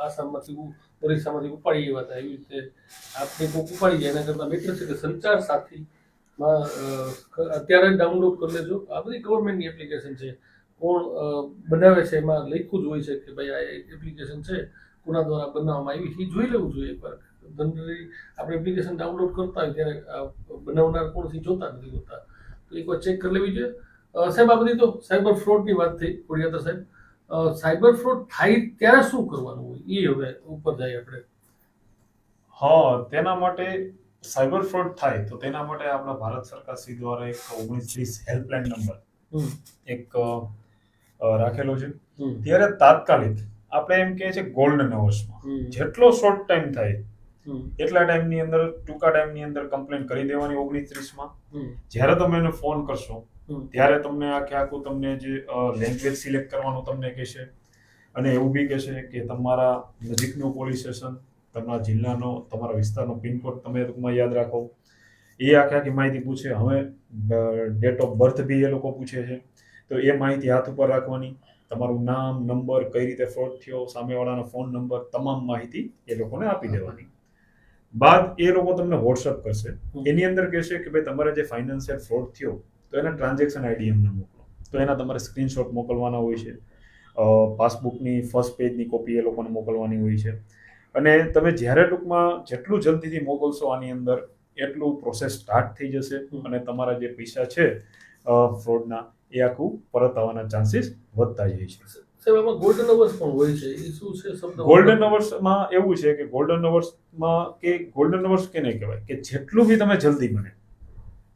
આસામમાંથી ઓરિસ્સામાંથી ઉપાડી એવા હતા, એવી રીતે આપણે કોઈક ઉપાડી જાય. એના કરતાં બેટર છે કે સંચાર સાથીમાં અત્યારે ડાઉનલોડ કરી લેજો. આ બધી ગવર્મેન્ટની એપ્લિકેશન છે. કોણ બનાવે છે એમાં લખ્યું જ હોય છે કે ભાઈ આ એપ્લિકેશન છે, કોના દ્વારા બનાવવામાં આવી, એ જોઈ લેવું જોઈએ. એકવાર જનરલી આપણે એપ્લિકેશન ડાઉનલોડ કરતા હોય ત્યારે બનાવનાર કોણથી જોતા નથી હોતા, તો એકવાર ચેક કરી લેવી જોઈએ. સાહેબ, આ બધી તો સાયબર ફ્રોડની વાત થઈ ખોડિયાર સાહેબ. સાયબર ફ્રોડ થાય ત્યારે શું કરવાનું હોય એ હવે ઉપર જાય આપણે. હા, તેના માટે સાયબર ફ્રોડ થાય તો તેના માટે આપણા ભારત સરકાર શ્રી દ્વારા એક 1930 હેલ્પલાઇન નંબર એક રાખેલો છે. ત્યારે તાત્કાલિક આપણે એમ કહે છે ગોલ્ડન અવર્સમાં જેટલો શોર્ટ ટાઈમ થાય એટલા ટાઈમની અંદર, ટૂંકા ટાઈમની અંદર કમ્પ્લેન કરી દેવાની 1930માં. જ્યારે તમે એને ફોન કરશો ત્યારે તમને આખું તમને જે લેંગ્વેજ સિલેક્ટ કરવાનું તમને કહેશે અને એવું બી કહેશે કે તમારા નજીકનું પોલીસ સ્ટેશન, તમારા જિલ્લાનો, તમારા વિસ્તારનો પિનકોડ તમે ટૂંકમાં યાદ રાખો. એ આખી માહિતી પૂછે. હવે ડેટ ઓફ બર્થ બી એ લોકો પૂછે છે, તો એ માહિતી હાથ ઉપર રાખવાની. તમારું નામ, નંબર, કઈ રીતે ફ્રોડ થયો, સામેવાળાનો ફોન નંબર, તમામ માહિતી એ લોકોને આપી દેવાની. બાદ એ લોકો તમને વોટ્સઅપ કરશે. એની અંદર કહેશે કે ભાઈ તમારે જે ફાઇનાન્શિયલ ફ્રોડ થયો તો એના ટ્રાન્ઝેક્શન આઈડી અમને મોકલો. તો એના તમારે સ્ક્રીનશોટ મોકલવાના હોય છે. પાસબુકની ફર્સ્ટ પેજની કોપી એ લોકોને મોકલવાની હોય છે. અને તમે જ્યારે ટૂંકમાં જેટલું જલ્દીથી મોકલશો આની અંદર એટલું પ્રોસેસ સ્ટાર્ટ થઈ જશે અને તમારા જે પૈસા છે ફ્રોડના એ આખું પરત આવવાના ચાન્સીસ વધતા જાય છે. સાહેબ, આમાં ગોલ્ડન અવર્સ પણ હોય છે, એ શું છે શબ્દ? ગોલ્ડન અવર્સમાં એવું છે કે ગોલ્ડન અવર્સ કેને કહેવાય કે જેટલું બી તમે જલ્દી બને,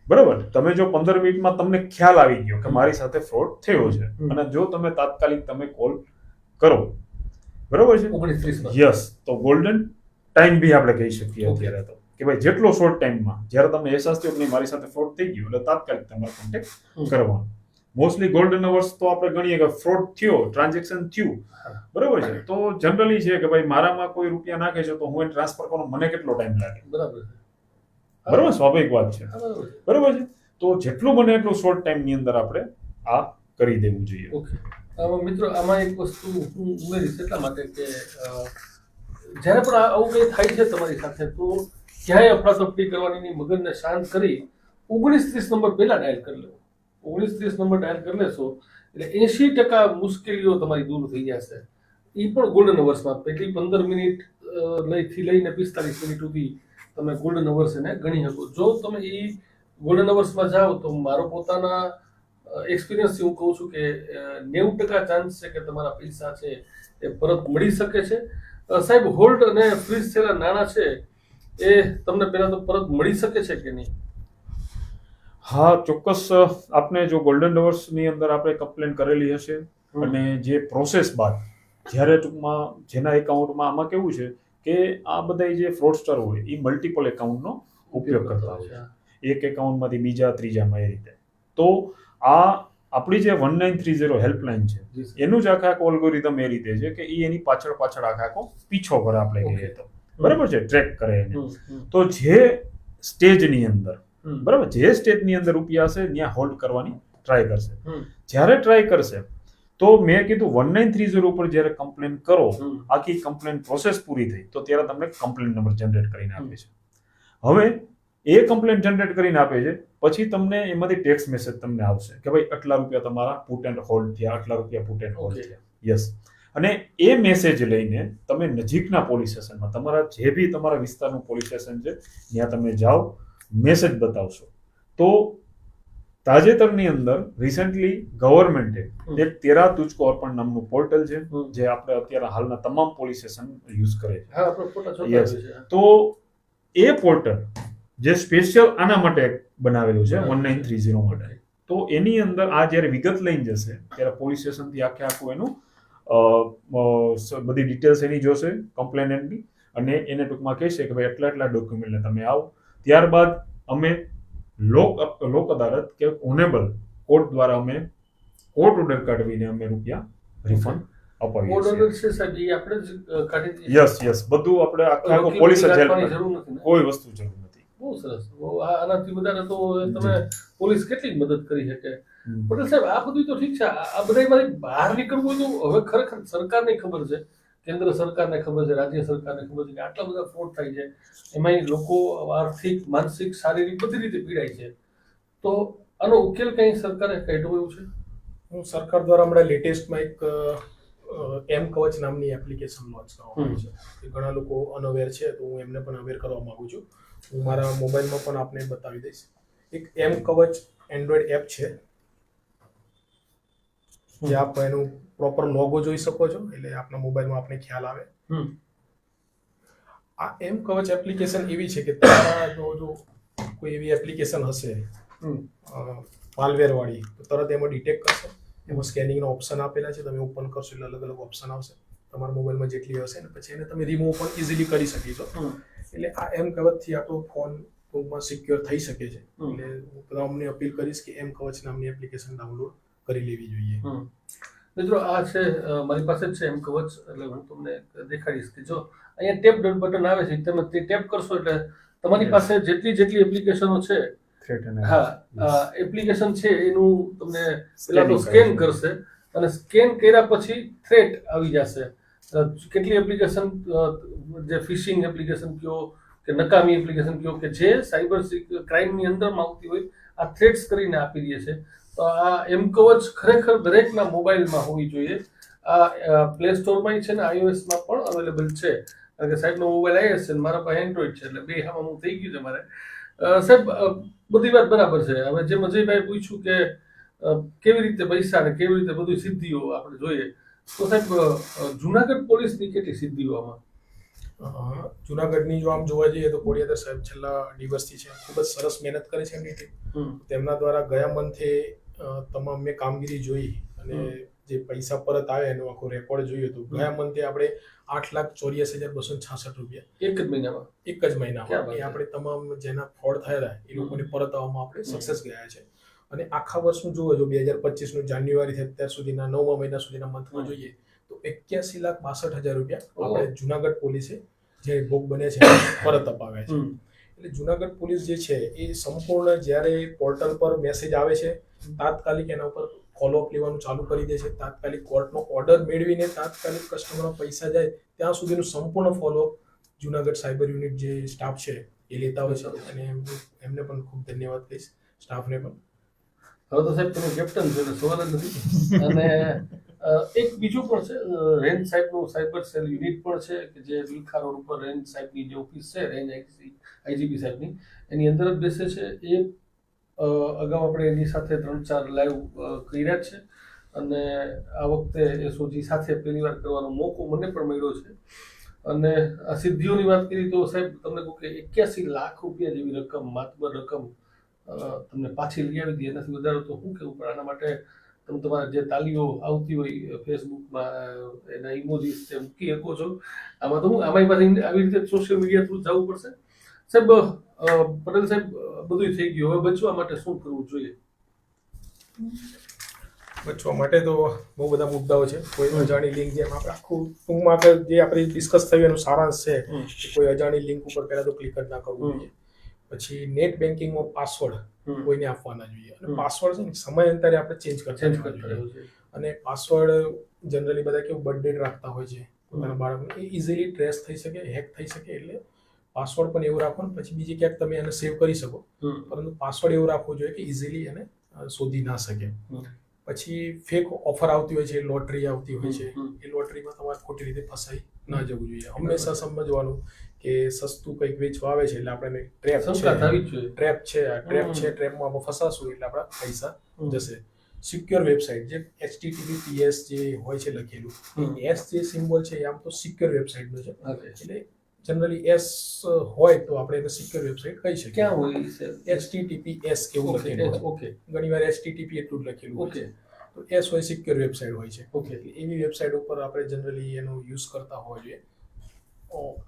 બરાબર, તમે જો 15 મિનિટમાં તમને ખ્યાલ આવી ગયો કે મારી સાથે ફ્રોડ થયો છે અને જો તમે તાત્કાલિક તમે કોલ કરો, બરાબર છે, 1930 યસ, તો ગોલ્ડન ટાઈમ બી આપણે કહી શકીએ અત્યારે તો કે ભાઈ જેટલો શોર્ટ ટાઈમમાં જ્યારે તમને અહેસાસ થયો કે મારી સાથે ફ્રોડ થઈ ગયો એટલે તાત્કાલિક તમારે કોન્ટેક્ટ કરવાનો. મોસ્ટલી ગોલ્ડન અવર્સ તો આપણે ગણીએ કે ફ્રોડ થયો, ટ્રાન્ઝેક્શન થયું, બરાબર છે, તો જનરલી છે કે ભાઈ મારામાં કોઈ રૂપિયા નાખે છે તો હું એને ટ્રાન્સફર કરવાનો મને કેટલો ટાઈમ લાગે, બરાબર છે, બરાબર, સ્વાભાવિક વાત છે, બરાબર છે. તો જેટલું બને એટલું શોર્ટ ટાઈમની અંદર આપણે આ કરી દેવું જોઈએ. ઓકે મિત્રો, આમાં એક વસ્તુ હું ઉમેરીશ એટલા માટે કે જ્યારે પણ આવું કંઈ થાય છે તમારી સાથે તો ક્યાંય અફરાતફરી કરવાની નહીં. મગજને શાંત કરી 1930 નંબર પહેલા ડાયલ કરી લેવો. 1930 નંબર ડાયલ કરી લેશો એટલે 80% મુશ્કેલીઓ તમારી દૂર થઈ જશે. એ પણ ગોલ્ડન અવર્સમાં પહેલી 15 મિનિટ થી લઈને 45 મિનિટ સુધી તમે ગોલ્ડન અવર્સ એને ગણી શકો. જો તમે એ ગોલ્ડન અવર્સમાં જાઓ તો મારો પોતાના એક્સપિરિયન્સથી હું કહું છું કે 90% ચાન્સ છે કે તમારા પૈસા છે એ પરત મળી શકે છે. સાહેબ, હોલ્ડ અને ફ્રીઝ થયેલા નાણાં છે એ તમને પહેલા તો પરત મળી શકે છે કે નહીં? હા, ચોક્કસ. આપને જો ગોલ્ડન અવર્સની અંદર આપણે કમ્પ્લેન કરેલી હશે અને જે પ્રોસેસ બાદ જ્યારે ટૂંકમાં જેના એકાઉન્ટમાં આમાં કેવું છે કે આ બધા જે ફ્રોડસ્ટર હોય એ મલ્ટિપલ એકાઉન્ટનો ઉપયોગ કરતા હોય, એક એકાઉન્ટમાંથી બીજા ત્રીજામાં એ રીતે. તો આ આપણી જે 1930 હેલ્પલાઇન છે એનું જ આખા ઓલ્ગોરિધમ એ રીતે છે કે એ એની પાછળ આખો પીછો કરે, આપણે કહીએ તો, બરાબર છે, ટ્રેક કરે એને. તો જે સ્ટેજની અંદર, બરાબર, જે સ્ટેજની અંદર રૂપિયા હશે ત્યાં હોલ્ડ કરવાની ટ્રાય કરશે. જ્યારે ટ્રાય કરશે તો મેં કીધું 1930 ઉપર જ્યારે કમ્પ્લેન કરો, આખી કમ્પ્લેન પ્રોસેસ પૂરી થઈ તો ત્યારે તમને કમ્પ્લેન નંબર જનરેટ કરીને આપે છે. હવે એ કમ્પ્લેન જનરેટ કરીને આપે છે પછી તમને એમાંથી ટેક્સ્ટ મેસેજ તમને આવશે કે ભાઈ આટલા રૂપિયા તમારા પુટ એન્ડ હોલ્ડ થયા, આટલા રૂપિયા પુટ એન્ડ હોલ્ડ થયા. યસ. અને એ મેસેજ લઈને તમે નજીકના પોલીસ સ્ટેશનમાં, તમારા જે બી તમારા વિસ્તારનું પોલીસ સ્ટેશન છે ત્યાં તમે જાઓ, મેસેજ બતાવશો. તો તાજેતરની અંદર રિસેન્ટલી ગવર્મેન્ટે એક 13 તુજકો અર્પણ નામનું પોર્ટલ છે જે આપણે અત્યારે હાલના તમામ પોલીસ સ્ટેશન યુઝ કરે છે. તો એ પોર્ટલ જે સ્પેશિયલ આના માટે બનાવેલું છે 1930 માટે. તો એની અંદર આ જ્યારે વિગત લઈને જશે ત્યારે પોલીસ સ્ટેશનથી આખું એનું બધી ડિટેલ્સ એની જોશે કમ્પ્લેનન્ટની અને એને ટૂંકમાં કહેશે કે ભાઈ એટલા ડોક્યુમેન્ટને તમે આવો. ત્યારબાદ અમે લોક અદાલત કે ઓનેબલ કોર્ટ દ્વારા અમે કોર્ટ ઓર્ડર કાઢવીને અમે રૂપિયા રિફંડ અપાવીએ કોડ છીએ. ઓર્ડર છે સાહેબ એ આપણે જ કાઢી દઈએ યસ બધું આપણે આખા વકીલ પોલીસ રાખવાની જેલ જરૂર નથી ને? કોઈ વસ્તુ જરૂર નથી. બહુ સરસ આનાથી વધારે તો તમે પોલીસ કેટલી મદદ કરી શકે. પટેલ સાહેબ આ બધું તો ઠીક છે, આ બધામાંથી બહાર નીકળવું તો હવે ખરેખર સરકારને ખબર છે, કેન્દ્ર સરકારને ખબર છે, રાજ્ય સરકારને ખબર છે કે આટલા બધા ફ્રોડ થાય છે, એમાંય લોકો આર્થિક, માનસિક, શારીરિક બધી રીતે પીડાય છે. તો આનો ઉકેલ કઈ સરકારે કાઢ્યો એવું છે? હું સરકાર દ્વારા હમણાં લેટેસ્ટમાં એક એમ કવચ નામની એપ્લિકેશન લોન્ચ કરવામાં આવી છે. ઘણા લોકો અનઅવેર છે, તો હું એમને પણ અવેર કરવા માંગુ છું. હું મારા મોબાઈલમાં પણ આપને બતાવી દઈશ. એક એમ કવચ એન્ડ્રોઈડ એપ છે, જે આપ એનું પ્રોપર લોગો જોઈ શકો છો, એટલે આપના મોબાઈલમાં આપને ખ્યાલ આવે. આ એમ કવચ એપ્લિકેશન એવી છે કે તમારા જો કોઈ એવી એપ્લિકેશન હશે માલવેર વાળી, તો તરત એમાં ડિટેક્ટ કરશે. એમાં સ્કેનિંગનો ઓપ્શન આપેલા છે, તમે ઓપન કરશો એટલે અલગ અલગ ઓપ્શન આવશે તમારા મોબાઈલમાં જેટલી હશે ને, પછી એને તમે રિમૂવ પણ ઇઝીલી કરી શકીશો. એટલે આ એમ કવચથી આપણો ફોન ટૂંકમાં સિક્યોર થઈ શકે છે. એટલે હું તમને અપીલ કરીશ કે એમ કવચ નામની એપ્લિકેશન ડાઉનલોડ કરી લેવી જોઈએ. મિત્રો આ છે મારી પાસે જ છે એમ કવચ, એટલે હું તમને દેખાડીશ કે જો અહીંયા ટેપ બટન આવે છે, તમે તે ટેપ કરશો એટલે તમારી પાસે જેટલી એપ્લિકેશનો છે, એપ્લિકેશન છે એનું તમને પેલા તો સ્કેન કરશે, અને સ્કેન કર્યા પછી થ્રેટ આવી જશે. કેટલી એપ્લિકેશન જે ફિશિંગ એપ્લિકેશન કયો કે નકામી એપ્લિકેશન કયો કે જે સાયબર ક્રાઇમની અંદરમાં આવતી હોય, આ થ્રેટ્સ કરીને આપી દે છે. તો આ એમ કવચ ખરેખર દરેકના મોબાઈલમાં હોવી જોઈએ. આ પ્લે સ્ટોરમાં છે ને iOS-માં પણ અવેલેબલ છે, કારણ કે સાહેબનો મોબાઈલ iOS છે, મારા પાસે એન્ડ્રોઈડ છે, એટલે બે હામાં થઈ ગયું છે મારે. સાહેબ બધી વાત બરાબર છે. હવે જેમ અજયભાઈ પૂછ્યું કે કેવી રીતે પૈસા ને કેવી રીતે બધી સિદ્ધિઓ આપણે જોઈએ, તો સાહેબ જુનાગઢ પોલીસની કેટલી સિદ્ધિઓ આમાં? જુનાગઢની જો આમ જોવા જઈએ તો કોડિયાદર સાહેબ છેલ્લા દિવસથી છે ખૂબ જ સરસ મહેનત કરે છે એમની ટીમ. તેમના દ્વારા ગયા મંથે તમામ મેં કામગીરી જોઈ અને જે પૈસા પરત આવે એનો આખો રેકોર્ડ જોયો તો ગયા મંથે આપણે 8,84,266 રૂપિયા એક જ મહિનામાં એ આપણે તમામ જેના ફ્રોડ થયા હતા એ લોકોને પરત આવવામાં આપણે સક્સેસ ગયા છે. અને આખા વર્ષનું જોવો જો 2025નું જાન્યુઆરીથી અત્યાર સુધીના 9મા મહિના સુધીના મંથમાં જોઈએ તો 81,62,000 રૂપિયા આપણે જુનાગઢ પોલીસે જે ભોગ બને છે પરત અપાવ્યા છે. એટલે જુનાગઢ પોલીસ જે છે એ સંપૂર્ણ જ્યારે પોર્ટલ પર મેસેજ આવે છે તાત્કાલિક એના ઉપર ફોલોઅપ લેવાનું ચાલુ કરી દે છે. તાત્કાલિક કોર્ટનો ઓર્ડર મેળવીને તાત્કાલિક કસ્ટમરનો પૈસા જાય ત્યાં સુધીનું સંપૂર્ણ ફોલોઅપ જુનાગઢ સાયબર યુનિટ જે સ્ટાફ છે એ લેતા હોય છે. અને એમને પણ ખૂબ ધન્યવાદ કહીશ, સ્ટાફને પણ. હવે તો સાહેબ તમે કેપ્ટન છો એટલે સવાલ જ નથી. અને એક બીજું પણ છે, રેન્જ સાહેબનું સાયબર સેલ યુનિટ પણ છે કે જે વિલખા રોડ ઉપર રેન્જ સાહેબની જે ઓફિસ છે, રેન્જ આઈજીપી સાહેબની, એની અંદર જ બેસે છે. એ અગાઉ આપણે એની સાથે 3-4 લાઈવ કર્યા છે, અને આ વખતે એસઓજી સાથે પહેલી વાર કરવાનો મોકો મને પણ મળ્યો છે. અને આ સિદ્ધિઓની વાત કરી તો સાહેબ તમને કહું કે 81 લાખ રૂપિયા જેવી રકમ, માતબર રકમ તમને પાછી લઈ આવી દે, એનાથી વધારે તો શું કેવું. પણ આના માટે તમે તમારા જે તાલીઓ આવતી હોય ફેસબુકમાં એના ઇમોજીસ તે મૂકી શકો છો. આમાં તો હું આમાંય પાછી આવી રીતે સોશિયલ મીડિયા થ્રુ જવું પડશે. સાહેબ પટેલ સાહેબ બધું થઈ ગયું, હવે બચવા માટે શું કરવું જોઈએ? બચવા માટે તો બહુ બધા મુદ્દાઓ છે. કોઈ અજાણી લિંક, જેમ આપણે આખું ટૂંકમાં જે આપણે ડિસ્કસ થયું એનું સારાંશ છે કે કોઈ અજાણી લિંક ઉપર પહેલા તો ક્લિક જ ના કરવું જોઈએ. પછી નેટ બેન્કિંગમાં પાસવર્ડ કોઈને આપવા ના જોઈએ. અને પાસવર્ડ છે ને સમયાંતરે આપણે ચેન્જ કરતા જોઈએ. અને પાસવર્ડ જનરલી બધા કેવું બર્થ ડેટ રાખતા હોય છે પોતાના બાળકને, એ ઇઝીલી ટ્રેસ થઈ શકે, હેક થઈ શકે. એટલે પાસવર્ડ પણ એવું રાખવાનું. પછી બીજી ક્યાંક તમે એને સેવ કરી શકો, પરંતુ પાસવર્ડ એવું રાખવું જોઈએ કે ઇઝીલી એને શોધી ના શકે. પછી ફેક ઓફર આવતી હોય છે, લોટરી આવતી હોય છે, એ લોટરીમાં તમારે ખોટી રીતે ફસાઈ ના જવું જોઈએ. હંમેશા સમજવાનું કે સસ્તું કંઈક વેચવા આવે છે એટલે આપણે ટ્રેપ છે, ટ્રેપમાં આપણે ફસાશું એટલે આપણા પૈસા જશે. સિક્યોર વેબસાઇટ, જે HTTPS જે હોય છે લખેલું, એસ જે સિમ્બોલ છે એ આમ તો સિક્યોર વેબસાઇટનો છે. એટલે જનરલી એસ હોય તો આપણે એને સિક્યોર વેબસાઇટ કહી શકીએ. ક્યાં હોય HTTPS એવું લખેલું હોય. ઘણીવાર HTTP એટલું જ લખેલું હોય છે. તો એસ હોય સિક્યોર વેબસાઇટ હોય છે. એવી વેબસાઇટ ઉપર આપણે જનરલી એનો યુઝ કરતા હોવા જોઈએ.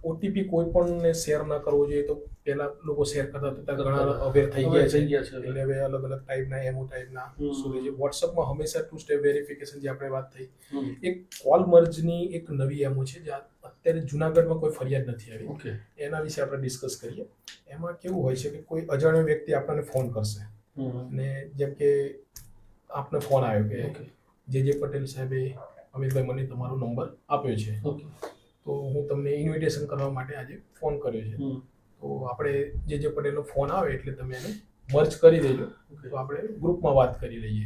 ઓટીપી કોઈ પણને શેર ના કરવો જોઈએ. તો પહેલા લોકો શેર કરતા હતા, ઘણા અવેર થઈ ગયા છે. એટલે હવે અલગ અલગ ટાઈપના એમઓ ટાઈપના શું છે. વોટ્સઅપમાં હંમેશા 2 સ્ટેપ વેરિફિકેશન જે આપણે વાત થઈ, એક કોલ મર્જની એક નવી એમઓ છે જે અત્યારે જુનાગઢમાં કોઈ ફરિયાદ નથી આવી. એના વિશે આપણે ડિસ્કસ કરીએ. એમાં કેવું હોય છે કે કોઈ અજાણ્યો વ્યક્તિ આપણને ફોન કરશે અને જેમ કે આપને ફોન આવ્યો કે જે પટેલ સાહેબે અમિતભાઈ મને તમારો નંબર આપ્યો છે, તો હું તમને ઇન્વિટેશન કરવા માટે આજે ફોન કર્યો છે. તો આપણે જે પટેલનો ફોન આવે એટલે તમે એને મર્જ કરી દેજો, તો આપણે ગ્રુપમાં વાત કરી લઈએ.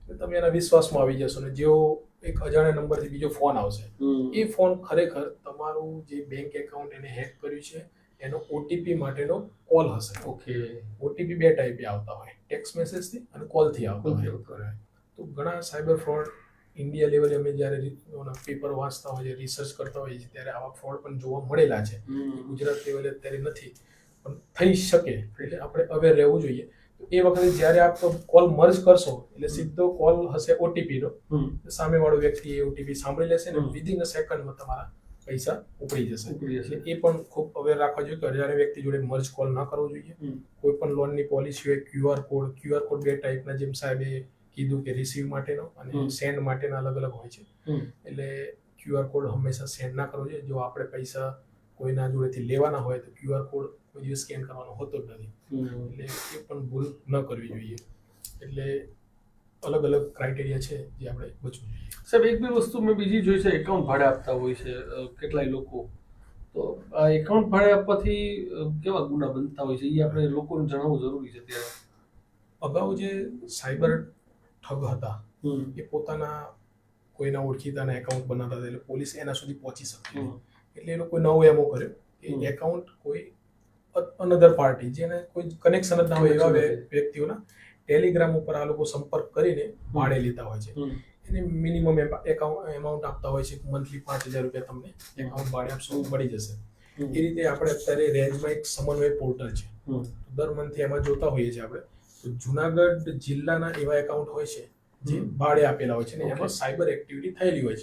એટલે તમે એના વિશ્વાસમાં આવી જશો. ને જેવો એક અજાણ્યા નંબરથી બીજો ફોન આવશે, એ ફોન ખરેખર તમારું જે બેંક એકાઉન્ટ એને હેક કર્યું છે એનો ઓટીપી માટેનો કોલ હશે. ઓટીપી 2 ટાઈપે આવતા હોય, ટેક્સ્ટ મેસેજથી અને કોલથી આવતા હોય. તો ઘણા સાયબર ફ્રોડ ઇન્ડિયા લેવલે અમે જ્યારે પેપર વાંચતા હોઈએ, રિસર્ચ કરતા હોઈએ છીએ, ત્યારે આવા ફ્રોડ પણ જોવા મળેલા છે. ગુજરાત લેવલે અત્યારે નથી, પણ થઈ શકે. એટલે આપણે અવેર રહેવું જોઈએ. એ વખતે જ્યારે આપ કોલ મર્જ કરશો એટલે સીધો કોલ હશે ઓટીપીનો. સામેવાળો વ્યક્તિ એ ઓટીપી સાંભળી લેશે ને વિધિન અ સેકન્ડમાં તમારા પૈસા ઉપડી જશે. એ પણ ખૂબ અવેર રાખવા જોઈએ કે અજાણ્યા વ્યક્તિ જોડે મર્જ કોલ ના કરવો જોઈએ. કોઈ પણ લોનની પોલિસી હોય, ક્યુઆર કોડ 2 ટાઈપના, જેમ સાહેબે કીધું કે રિસીવ માટેનો અને સેન્ડ માટેના અલગ અલગ હોય છે. એટલે ક્યુઆર કોડ હંમેશા સેન્ડ ના કરવો જોઈએ. જો આપણે પૈસા કોઈના જોડેથી લેવાના હોય તો ક્યુઆર કોડ કોઈ દિવસ સ્કેન કરવાનો હોતો જ નથી. એટલે એ પણ ભૂલ ન કરવી જોઈએ. એટલે અલગ અલગ ક્રાઇટેરિયા છે જે આપણે બચવું જોઈએ. સાહેબ, એક બે વસ્તુ મેં બીજી જોઈ છે, એકાઉન્ટ ભાડે આપતા હોય છે કેટલાય લોકો. તો આ એકાઉન્ટ ભાડે આપવાથી કેવા ગુના બનતા હોય છે એ આપણે લોકોને જણાવવું જરૂરી છે. ત્યારે અગાઉ જે સાયબર ઠગ હતા એ પોતાના કોઈના ઓળખીતાના એકાઉન્ટ બનાવતા હતા, એટલે પોલીસ એના સુધી પહોંચી શકતી. એટલે એ લોકો નવો એમો કર્યો કે એકાઉન્ટ કોઈ અનધર પાર્ટી જેને કોઈ કનેક્શન જ ના હોય એવા વ્યક્તિઓના ટેલિગ્રામ ઉપર આ લોકો સંપર્ક કરીને ભાડે લેતા હોય છે. એને મિનિમમ એમાઉન્ટ આપતા હોય છે, મંથલી 5,000 રૂપિયા તમને એકાઉન્ટ ભાડે આપશો મળી જશે. એ રીતે આપણે અત્યારે રેન્જમાં એક સમન્વય પોર્ટલ છે, દર મંથે એમાં જોતા હોઈએ છીએ આપણે. તો જુનાગઢ જિલ્લાના એવા એકાઉન્ટ હોય છે જે ભાડે આપેલા હોય છે ને એમાં સાયબર એક્ટિવિટી થયેલી હોય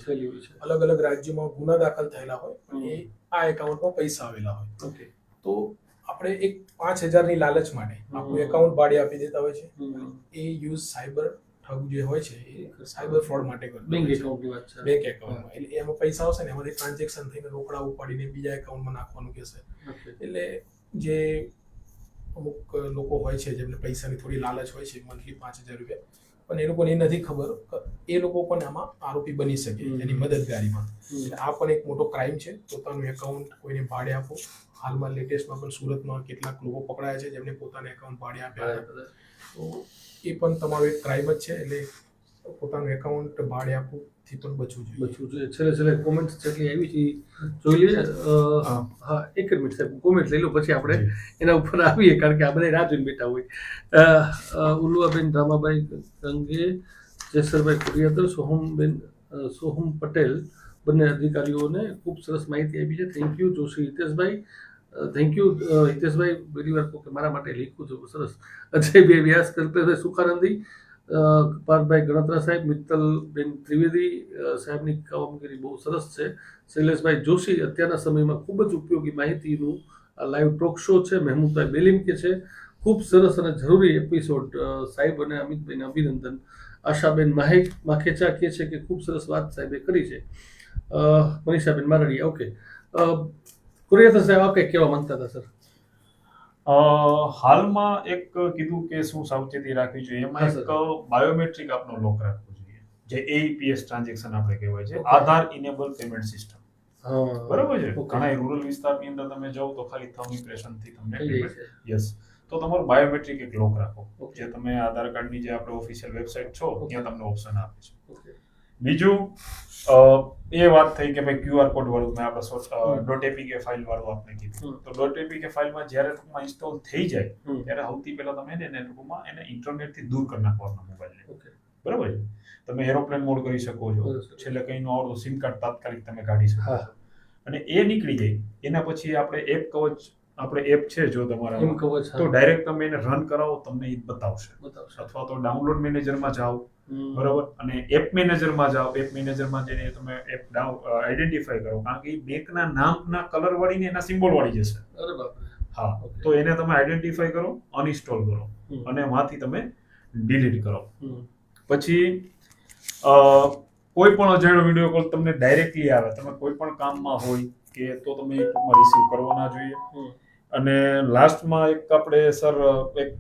છે. અલગ અલગ રાજ્યોમાં ગુના દાખલ થયેલા હોય એ આ એકાઉન્ટમાં પૈસા આવેલા હોય. તો આપણે એક 5,000 ની લાલચ માટે આપણું એકાઉન્ટ ભાડે આપી દેતા હોય છે. એ યુઝ સાયબર ઠગ જે હોય છે એ સાયબર ફ્રોડ માટે કરતા બેંક હોય છે. એકાઉન્ટની વાત છે. બેંક એકાઉન્ટમાં એટલે એમાં પૈસા આવશે ને એમાંથી ટ્રાન્ઝેક્શન થઈને રોકડા ઉપાડીને બીજા એકાઉન્ટમાં નાખવાનું કહેશે. એટલે જે અમુક લોકો હોય છે જેમને પૈસાની થોડી લાલચ હોય છે, મંથલી 5,000 રૂપિયા, પણ એ લોકોને એ નથી ખબર એ લોકો પણ આમાં આરોપી બની શકે એની મદદગારીમાં. આ પણ એક મોટો ક્રાઇમ છે. પોતાનું એકાઉન્ટ કોઈને ભાડે આપો. હાલમાં લેટેસ્ટમાં પણ સુરતમાં કેટલાક લોકો પકડાયા છે જેમને પોતાના એકાઉન્ટ ભાડે આપ્યા હતા. તો એ પણ તમારો એક ક્રાઇમ જ છે. એટલે પોતાનું એકાઉન્ટ ભાડે આપવું થી પણ બચવું જોઈએ. છેલ્લે કોમેન્ટ જેટલી આવી છે જોઈ લઈએ. હા, એક જ મિનિટ સાહેબ, કોમેન્ટ લઈ લો પછી આપણે એના ઉપર આવીએ, કારણ કે આ બધા રાહ જોઈને બેઠા હોય. ઉલુઆબેન રામાભાઈ ગંગે, જેસરભાઈ કુરિયાતર, સોહમ પટેલ, બંને અધિકારીઓને ખૂબ સરસ માહિતી આપી છે. Thank you. Joshi Hiteshbhai, thank you Hiteshbhai, પહેલી વાર કે મારા માટે લખ્યું છે, સરસ. અજયભાઈ વ્યાસ, કલ્પેશભાઈ સુખાનંદી, પાર્થભાઈ ગણત્રા સાહેબ, મિત્તલબેન ત્રિવેદી સાહેબની કામગીરી બહુ સરસ છે. શૈલેષભાઈ જોશી, અત્યારના સમયમાં ખૂબ જ ઉપયોગી માહિતીનું આ લાઈવ ટોક શો છે. મહેમૂદભાઈ બેલીમકે છે, ખૂબ સરસ અને જરૂરી એપિસોડ. સાહેબ અને અમિતભાઈને અભિનંદન. આશાબેન માખેચા કહે છે કે ખૂબ સરસ વાત સાહેબે કરી છે. મનીષાબેન મારડિયા, ઓકે. કુરિયાતર સાહેબ, આપ કંઈક કહેવા માંગતા હતા સર? હાલમાં એક કીધું કે શું સાવચેતી રાખવી જોઈએ, એમાં એક બાયોમેટ્રિક આપનો લોક રાખવો જોઈએ, જે AEPS ટ્રાન્ઝેક્શન આપણે કહેવાય છે, આધાર ઇનેબલ પેમેન્ટ સિસ્ટમ. બરાબર છે. ઘણા રૂરલ વિસ્તારની અંદર તમે જાઓ તો ખાલી થંબ ઇમ્પ્રેશન થી તમને યસ, તો તમારું બાયોમેટ્રિક એક લોક રાખો, જે તમે આધાર કાર્ડની જે આપણે ઓફિશિયલ વેબસાઇટ છો ત્યાં તમને ઓપ્શન આપે છે. બીજું એ વાત થઈ કે ભાઈ QR કોડ વાળું મેં આપણે .apk ફાઇલ વાળું આપણે કીધું. તો .apk ફાઇલમાં જ્યારે ટૂંકમાં ઇન્સ્ટોલ થઈ જાય ત્યારે સૌથી પહેલા તમે એને ટૂંકમાં એને ઇન્ટરનેટથી દૂર કરી નાખવાનો મોબાઈલને. બરાબર છે. તમે એરોપ્લેન મોડ કરી શકો છો, છેલ્લે કંઈ નો આવડતું સિમ કાર્ડ તાત્કાલિક તમે કાઢી શકો છો, અને એ નીકળી જાય એના પછી આપણે એપ કવચ આપણે એપ છે જો તમારા એમ કવચ તો ડાયરેક્ટ તમે એને રન કરાવો તમને એ બતાવશે. બતાવશે. અથવા તો ડાઉનલોડ મેનેજરમાં જાઓ, હમ. બરાબર, અને એપ મેનેજરમાં જાઓ. એપ મેનેજરમાં જઈને તમે એપ આઈડેન્ટિફાઈ કરો, કારણ કે એ બેંકના નામના કલર વાળીને એના સિમ્બોલ વાળી જશે. અરે બાપરે. હા, Okay. તો એને તમે આઈડેન્ટિફાઈ કરો, અનઇન્સ્ટોલ કરો હમ. અને એમાંથી તમે ડિલીટ કરો. હમ. પછી કોઈ પણ અજાણ્યો વિડીયો કોલ તમને ડાયરેક્ટલી આવે, તમે કોઈ પણ કામમાં હોય કે તો તમે એ ટૂંકમાં રિસીવ કરવો ના જોઈએ. હમ. અને લાસ્ટમાં એક આપણે સર એક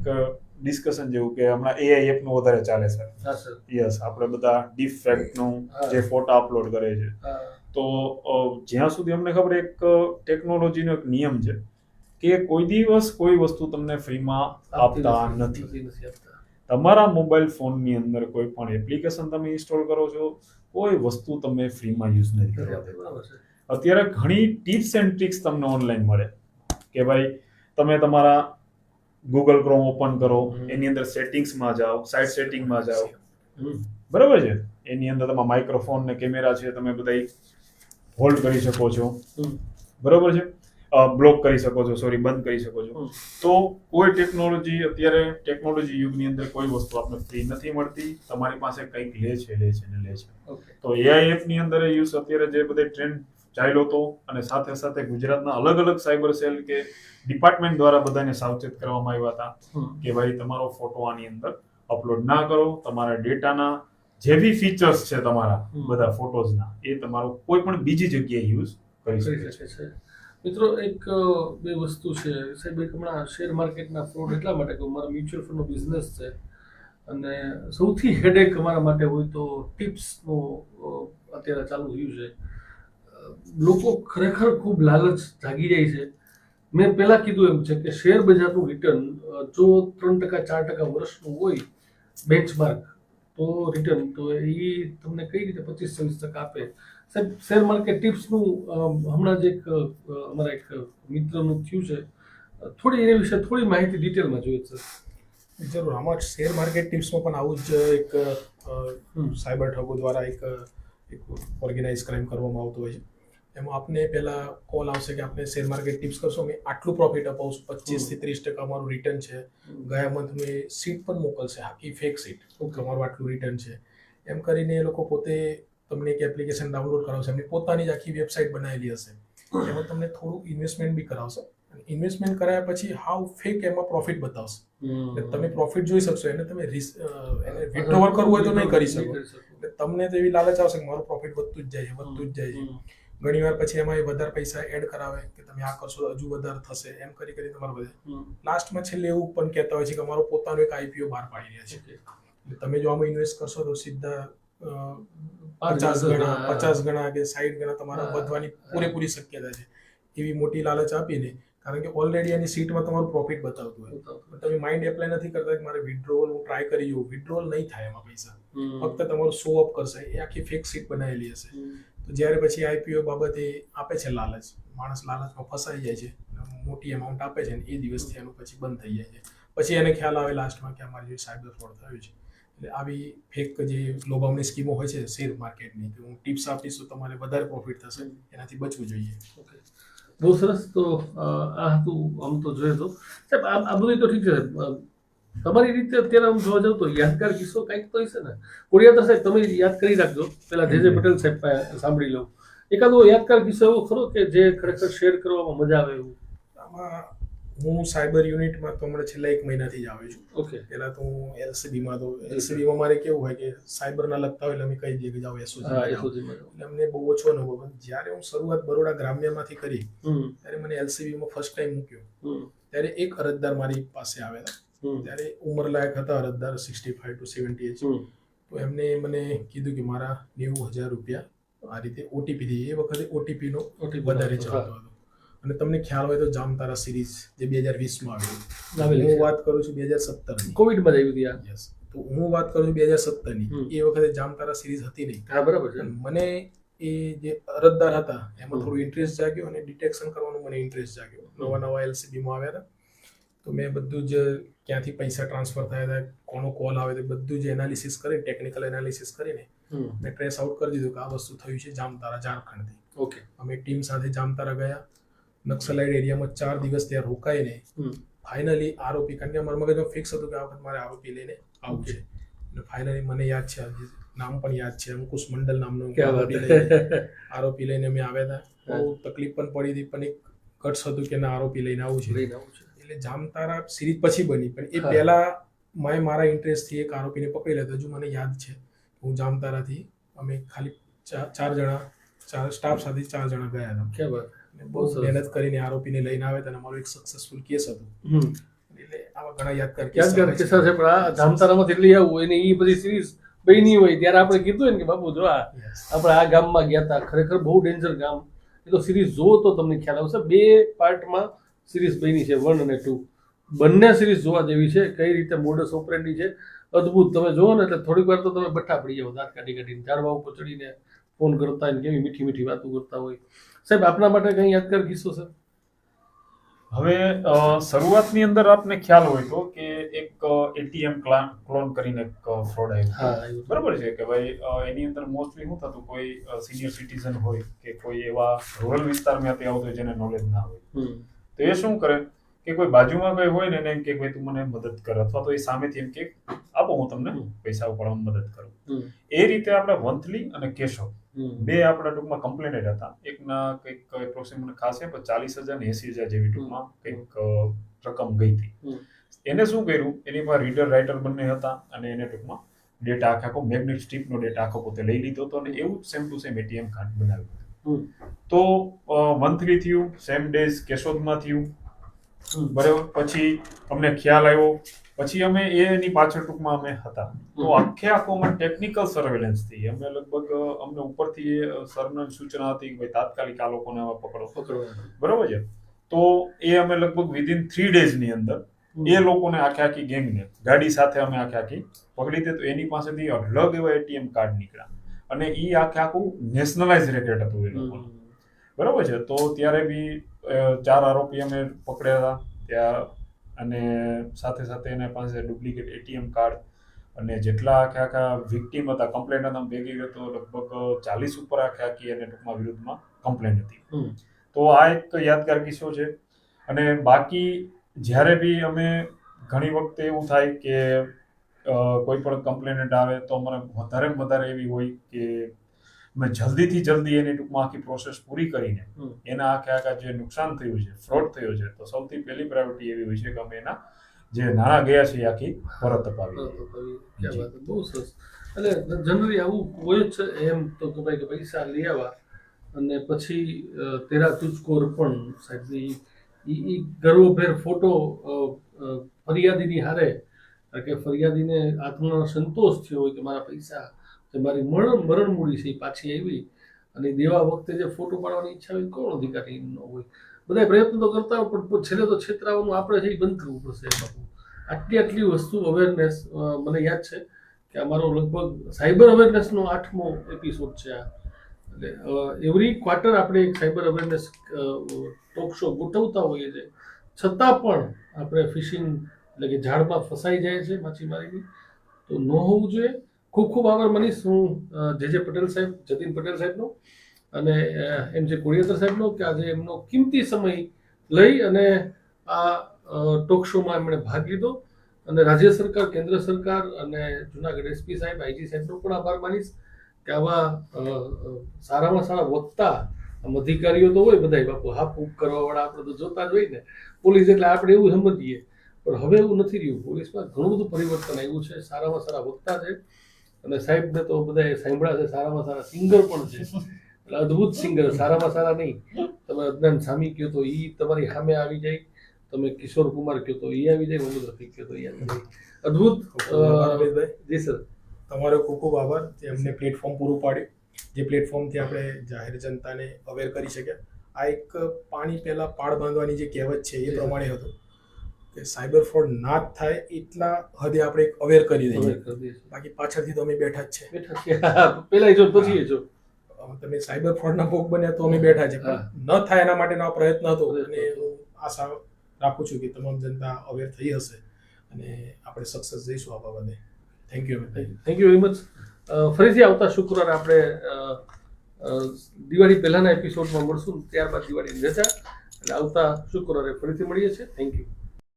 ડિસ્કશન જેવું કે હમણાં એઆઈ એપનું વધારે ચાલે છે. હા સર. યસ, આપણે બધા ડીપ ફેક્ટનું હા. જે ફોટા અપલોડ કરે છે, હા. તો જ્યાં સુધી અમને ખબર, એક ટેકનોલોજીનો એક નિયમ છે કે કોઈ દિવસ કોઈ વસ્તુ તમને ફ્રીમાં આપતા નથી. નથી આપતા. તમારા મોબાઈલ ફોનની અંદર કોઈ પણ એપ્લિકેશન તમે ઇન્સ્ટોલ કરો છો, કોઈ વસ્તુ તમે ફ્રીમાં યુઝ નથી નથી કરવા આપતા. દેતા. બરાબર છે. અત્યારે ઘણી ટિપ્સ એન્ડ ટ્રિક્સ તમને ઓનલાઈન મળે કે ભાઈ તમે તમારા ગૂગલ ક્રોમ ઓપન કરો, એની અંદર સેટિંગ્સમાં જાઓ, સાઇટ સેટિંગમાં જાઓ, હમ. બરાબર છે, એની અંદર તમારા માઇક્રોફોન ને કેમેરા છે, તમે બધા હોલ્ડ કરી શકો છો, હમ. બરાબર છે, બ્લોક કરી શકો છો, સોરી, બંધ કરી શકો છો. હમ. તો કોઈ ટેકનોલોજી, અત્યારે ટેકનોલોજી યુગની અંદર કોઈ વસ્તુ આપણે ફ્રી નથી મળતી. તમારી પાસે કંઈક લે છે. Okay. તો એઆઈ એપ ની અંદર યુઝ અત્યારે જે બધે ટ્રેન્ડ ચાલ્યો હતો, અને સાથે સાથે ગુજરાતના અલગ અલગ સાયબર સેલ કે ડિપાર્ટમેન્ટ દ્વારા બધાને સાવચેત કરવામાં આવ્યા હતા હમ. કે ભાઈ તમારો ફોટો આની અંદર અપલોડ ના કરો, તમારા ડેટાના જે બી ફીચર્સ છે તમારા હમ. બધા ફોટોઝના, એ તમારો કોઈ પણ બીજી જગ્યાએ યુઝ કરી શકે કરી છે. શકે છે. મિત્રો, એક બે વસ્તુ છે સાહેબ. એક હમણાં શેર માર્કેટના ફ્રોડ એટલા માટે કે મારો મ્યુચ્યુઅલ ફંડનો બિઝનેસ છે, અને સૌથી હેડેક અમારા માટે હોય તો ટિપ્સનું અત્યારે ચાલુ થયું છે. લોકો ખરેખર ખૂબ લાલચ જાગી જાય છે. મેં પહેલાં કીધું એમ છે કે શેર બજારનું રિટર્ન જો 3% 4% વર્ષનું હોય બેન્ચમાર્ક, તો રિટર્ન તો એ તમને કઈ રીતે 25-26% આપે. સાહેબ, શેર માર્કેટ ટિપ્સનું હમણાં જ એક અમારા એક મિત્રનું થયું છે. થોડી એના વિશે થોડી માહિતી ડિટેલમાં જોઈએ છે. જરૂર. આમાં શેર માર્કેટ ટિપ્સમાં પણ આવું જ એક સાયબર ઠગો દ્વારા એક ઓર્ગેનાઇઝ ક્રાઇમ કરવામાં આવતો હોય છે. એમાં આપને પહેલા કોલ આવશે કે આપણે શેર માર્કેટ ટિપ્સ કરશો, મેં આટલું પ્રોફિટ અપાવશું, 25-30% અમારું રિટર્ન છે. ગયા મંથ મેં સીટ પણ મોકલશે, આખી ફેક સીટ, તમારું આટલું રિટર્ન છે. એમ કરીને એ લોકો પોતે તમને એક એપ્લિકેશન ડાઉનલોડ કરાવશે, એમની પોતાની જ આખી વેબસાઇટ બનાવેલી હશે. એમાં તમને થોડું ઇન્વેસ્ટમેન્ટ બી કરાવશે. ઇન્વેસ્ટમેન્ટ કરાયા પછી હાવ ફેક એમાં પ્રોફિટ બતાવશે. તમે પ્રોફિટ જોઈ શકશો, એને તમે એને વિથડ્રોવલ કરવું હોય તો નહીં કરી શકો. એટલે તમને તો એવી લાલચ આવશે કે મારું પ્રોફિટ વધતું જ જાય છે, વધતું જ જાય છે. ઘણી વાર પછી એમાં વધારે પૈસા એડ કરાવે કે તમે આ કરશો હજુ વધારે થશે, એમ કરી તમારે વધે. લાસ્ટમાં છેલ્લે એવું પણ કહેતા હોય છે કે અમારો પોતાનો એક આઈપીઓ બહાર પાડી રહ્યા છે. એટલે તમે જો આમાં ઇન્વેસ્ટ કરશો તો સીધા 50 ગણા કે 60 ગણા તમારા વધવાની પૂરેપૂરી શક્યતા છે. એવી મોટી લાલચ આપીને, કારણ કે ઓલરેડી એની સીટમાં તમારું પ્રોફિટ બતાવતું હોય, તમે માઇન્ડ એપ્લાય નથી કરતા કે મારે વિથડ્રોવલ હું ટ્રાય કરી જોઉં. વિથડ્રોવલ નહીં થાય એમાં પૈસા, ફક્ત તમારું શો અપ કરશે. એ આખી ફેક સીટ બનાવેલી હશે. તો જ્યારે પછી આઈપીઓ બાબતે આપે છે લાલચ, માણસ લાલચમાં ફસાઈ જાય છે, મોટી અમાઉન્ટ આપે છે, ને એ દિવસથી એનું પછી બંધ થઈ જાય છે. પછી એને ખ્યાલ આવે લાસ્ટમાં કે અમારી જે સાયબર ફ્રોડ થયું છે. એટલે આવી ફેક જે લોભામણી સ્કીમો હોય છે શેર માર્કેટની, કે હું ટિપ્સ આપીશ તો તમારે વધારે પ્રોફિટ થશે, એનાથી બચવું જોઈએ. ઓકે, બહુ સરસ. તો આ હતું આમ તો જોઈએ તો સાહેબ, આ બધું તો ઠીક છે. તમારી રીતે અત્યારે આમ જોવા જાવ તો યાદગાર કિસ્સો કંઈક તો હશે ને? કોડિયાતા સાહેબ, તમે યાદ કરી રાખજો. પેલા જે પટેલ સાહેબ સાંભળી લો એકાદો યાદગાર કિસ્સો એવો ખરો કે જે ખરેખર શેર કરવામાં મજા આવે એવું? આમાં હું સાયબર યુનિટમાં તો હમણાં છેલ્લા 1 મહિનાથી જ આવ્યો છું. ઓકે. પહેલા તો હું એલસીબીમાં તો એલસીબીમાં મારે કેવું હોય કે સાયબરના લગતા હોય એટલે અમે કહી દઈએ કે જાઓ એસઓજીમાં. એટલે અમને બહુ ઓછો અનુભવ. પણ જ્યારે હું શરૂઆત બરોડા ગ્રામ્યમાંથી કરી ત્યારે મને એલસીબીમાં ફર્સ્ટ ટાઈમ મૂક્યો. ત્યારે એક અરજદાર મારી પાસે આવ્યા હતા. ત્યારે ઉંમરલાયક હતા અરજદાર, 65 to 70 એજ. તો એમને મને કીધું કે મારા 90,000 રૂપિયા આ રીતે ઓટીપી દઈએ. એ વખતે ઓટીપીનો વધારે ચાલતો હતો. અને તમને ખ્યાલ હોય તો જામતારા સિરીઝ જે 2020માં આવી, હું વાત કરું છું 2017ની, કોવિડમાં જ આવી હતી. યસ. તો હું વાત કરું છું 2017ની. એ વખતે જામતારા સિરીઝ હતી નહીં. હા, બરાબર છે. મને એ જે અરજદાર હતા એમાં થોડું ઇન્ટરેસ્ટ જાગ્યો, અને ડિટેક્શન કરવાનું મને ઇન્ટરેસ્ટ જાગ્યો. નવા એલસીબીમાં આવ્યા હતા. તો મેં બધું જ ક્યાંથી પૈસા ટ્રાન્સફર થયા હતા, કોનો કોલ આવે તો બધું જ એનાલિસિસ કરી, ટેકનિકલ એનાલિસિસ કરીને મેં ટ્રેસ આઉટ કરી દીધું કે આ વસ્તુ થયું છે જામતારા, ઝારખંડથી. ઓકે. અમે ટીમ સાથે જામતારા ગયા. નક્સલાઇડ એરિયામાં 4 દિવસ ત્યાં રોકાઈને હમ. ફાઇનલી આરોપી, કારણ કે મારા મગજમાં ફિક્સ હતું કે આ વખત મારે આરોપી લઈને આવું છે, અને ફાઇનલી મને યાદ છે, આજે નામ પણ યાદ છે, અંકુશ મંડલ નામનો ક્યાં વાત આરોપી લઈને અમે આવ્યા હતા. બહુ તકલીફ પણ પડી હતી, પણ એક ગટ્સ હતું કે ના, આરોપી લઈને આવું છે. લઈને આવું છે. એટલે જામતારા સિરીઝ પછી બની, પણ એ હા. પહેલા મેં મારા ઇન્ટરેસ્ટથી એક આરોપીને પકડી લીધો. હજુ મને યાદ છે, હું જામતારાથી અમે ખાલી 4 જણા, 4 સ્ટાફ સાથે 4 જણા ગયા હતા. ક્યાં વાત. અને બહુ મહેનત કરીને આરોપીને લઈને આવે અને અમારું એક સક્સેસફુલ કેસ હતું. હમ. એટલે આવા ઘણા યાદગાર યાદગાર કિસ્સા છે, પણ આ જામતારામાંથી લઈ આવવું એને એ બધી સિરીઝ બની હોય ત્યારે આપણે કીધું હોય ને કે બાપુ જો આ Yes. આપણે આ ગામમાં ગયા હતા, ખરેખર બહુ ડેન્જર ગામ. એ તો સિરીઝ જુઓ તો તમને ખ્યાલ આવશે. 2 પાર્ટમાં સિરીઝ બની છે, 1 અને 2. બંને સિરીઝ જોવા જેવી છે. કઈ રીતે મોડસ ઓપરેન્ડી છે, અદ્ભુત. તમે જુઓ ને એટલે થોડીક વાર તો તમે બઠ્ઠા પડી જાવ, દાંત કાઢી કાઢીને. ઝાડવા ઉપર ચડીને ફોન કરતા હોય ને કેવી મીઠી મીઠી વાતો કરતા હોય. સાહેબ, આપના માટે કઈ યાદગાર કિસ્સો છે? હવે શરૂઆતની અંદર આપને ખ્યાલ હોય તો કે એક એટીએમ ક્લોન કરીને એક ફ્રોડ આવ્યો. હા, આવ્યું. બરોબર છે કે ભાઈ એની અંદર મોસ્ટલી શું થતું, કોઈ સિનિયર સિટીઝન હોય કે કોઈ એવા રૂરલ વિસ્તારમાંથી આવતો હોય જેને નોલેજ ના હોય, હમ. તો એ શું કરે કે કોઈ બાજુમાં કોઈ હોય ને એને એમ કે ભાઈ તું મને મદદ કર, અથવા તો એ સામેથી એમ કે આપો હું તમને પૈસા ઉપાડવામાં મદદ કરું. હમ. એ રીતે આપણે વંથલી અને કેશવ હમ. 2 આપણા ટૂંકમાં કમ્પ્લેનેટ હતા. એકના કંઈક એપ્રોક્સિમેટ ખાસ છે 40,000 ને 80,000 જેવી ટૂંકમાં કંઈક રકમ ગઈ હતી. હમ. એને શું કર્યું, એની પાસે રીડર રાઇટર બંને હતા અને એને ટૂંકમાં ડેટા આખો મેગ્નેટ સ્ટ્રીપનો ડેટા આખો પોતે લઈ લીધો હતો અને એવું same to same ATM card બનાવ્યું. હમ. તો મંથલી થયું, સેમ ડેઝ કેશોદમાં થયું. બરાબર. પછી અમને ખ્યાલ આવ્યો, પછી અમે એની પાછળ ટૂંકમાં અમે હતા. તો આખો અમે ટેકનિકલ સર્વેલન્સ થી અમે લગભગ અમને ઉપરથી સરની સૂચના હતી કે ભાઈ તાત્કાલિક આ લોકોને હવે પકડો. બરોબર છે. તો એ અમે લગભગ વિધિન 3 ડેઝની અંદર એ લોકોને આખી ગેંગને ગાડી સાથે અમે આખી પકડી હતી. તો એની પાસેથી અઢળક એવા એટીએમ કાર્ડ નીકળ્યા અને એ આખું નેશનલાઇઝ રેકેટ હતું એ લોકોનું. બરોબર છે. તો ત્યારે બી 4 આરોપી અમે પકડ્યા હતા ત્યાં, અને સાથે સાથે એના પાસે ડુપ્લિકેટ એટીએમ કાર્ડ અને જેટલા આખા વિક્ટીમ હતા, કમ્પ્લેન્ટ હતા, ભેગી તો લગભગ 40 ઉપર આખી અને ટૂંકમાં વિરુદ્ધમાં કમ્પ્લેન્ટ હતી. તો આ એક યાદગાર કિસ્સો છે. અને બાકી જ્યારે બી અમે ઘણી વખતે એવું થાય કે કોઈ પણ કમ્પ્લેનેન્ટ આવે તો મને વધારે એવી હોય કે અમે જલ્દીથી જલ્દી એની ટૂંકમાં આખી પ્રોસેસ પૂરી કરીને એના આખા જે નુકસાન થયું છે, ફ્રોડ થયો છે, તો સૌથી પહેલી પ્રાયોરિટી એવી હોય છે કે અમે એના જે નાણાં ગયા છે એ આખી પરત અપાવી. બહુ સરસ. એટલે જનરલી આવું હોય જ છે એમ તો કે ભાઈ કે પૈસા લઈ આવ્યા અને પછી તેરા તુજકો અર્પણ. સાહેબ એ ગર્વભેર ફોટો ફરિયાદીની હારે, કે ફરિયાદીને આત્મનો સંતોષ થયો હોય કે મારા પૈસા જે મારી મરણ મૂડી છે એ પાછી આવી, અને દેવા વખતે જે ફોટો પાડવાની ઈચ્છા હોય કોણ અધિકારી ન હોય. બધા પ્રયત્ન તો કરતા હોય પણ છેલ્લે તો છેતરાવાનું આપણે છે એ બંધ કરવું પડશે. બાપુ આટલી વસ્તુ અવેરનેસ, મને યાદ છે કે અમારો લગભગ સાયબર અવેરનેસનો 8મો એપિસોડ છે આ. એટલે એવરી ક્વાર્ટર આપણે એક સાયબર અવેરનેસ ટોક શો ગોઠવતા હોઈએ છીએ, છતાં પણ આપણે ફિશિંગ એટલે કે ઝાડમાં ફસાઈ જાય છે માછીમારીની, તો ન હોવું જોઈએ. ખૂબ ખૂબ આભાર મનીષ, હું જે પટેલ સાહેબ, જતીન પટેલ સાહેબનો અને એમ જે કોડિયાતર સાહેબનો કે આજે એમનો કિંમતી સમય લઈ અને આ ટોક શોમાં એમણે ભાગ લીધો. અને રાજ્ય સરકાર, કેન્દ્ર સરકાર અને જુનાગઢ એસપી સાહેબ, આઈજી સાહેબનો પણ આભાર માનીશ કે આવા સારામાં સારા વક્તા અધિકારીઓ તો હોય બધા બાપુ, હાફ હૂફ કરવાવાળા આપણે તો જોતા જ હોય ને. પોલીસ એટલે આપણે એવું સમજીએ, પણ હવે એવું નથી રહ્યું. પોલીસમાં ઘણું બધું પરિવર્તન આવ્યું છે. સારામાં સારા વક્તા છે અને સાહેબને તો બધાએ સાંભળ્યા છે, સારામાં સારા સિંગર પણ છે. એટલે અદ્ભુત સિંગર, સારામાં સારા નહીં. તમે અદનાન સામી કહો તો એ તમારી સામે આવી જાય, તમે કિશોર કુમાર કહો તો એ આવી જાય, મોહમ્મદ રફીક કહો તો એ આવી જાય. અદ્ભુત. જી સર, તમારો ખૂબ ખૂબ આભાર જે અમને પ્લેટફોર્મ પૂરું પાડ્યું, જે પ્લેટફોર્મથી આપણે જાહેર જનતાને અવેર કરી શક્યા. આ એક પાણી પહેલા પાળ બાંધવાની જે કહેવત છે એ પ્રમાણે હતું કે સાયબર ફ્રોડ ના જ થાય એટલા હદે આપણે એક અવેર કરી દઈએ. બાકી પાછળથી તો અમે બેઠા જ છે. પેલા જો પછી જો તમે સાયબર ફ્રોડના ભોગ બન્યા તો અમે બેઠા છે, પણ ન થાય એના માટેનો આ પ્રયત્ન હતો. અને હું આશા રાખું છું કે તમામ જનતા અવેર થઈ હશે અને આપણે સક્સેસ જઈશું આ બાબતે. Thank you very much. ફરીથી આવતા શુક્રવારે આપણે દિવાળી પહેલાના એપિસોડમાં મળશું, ત્યારબાદ દિવાળીની રજા. એટલે આવતા શુક્રવારે ફરીથી મળીએ છીએ. Thank you.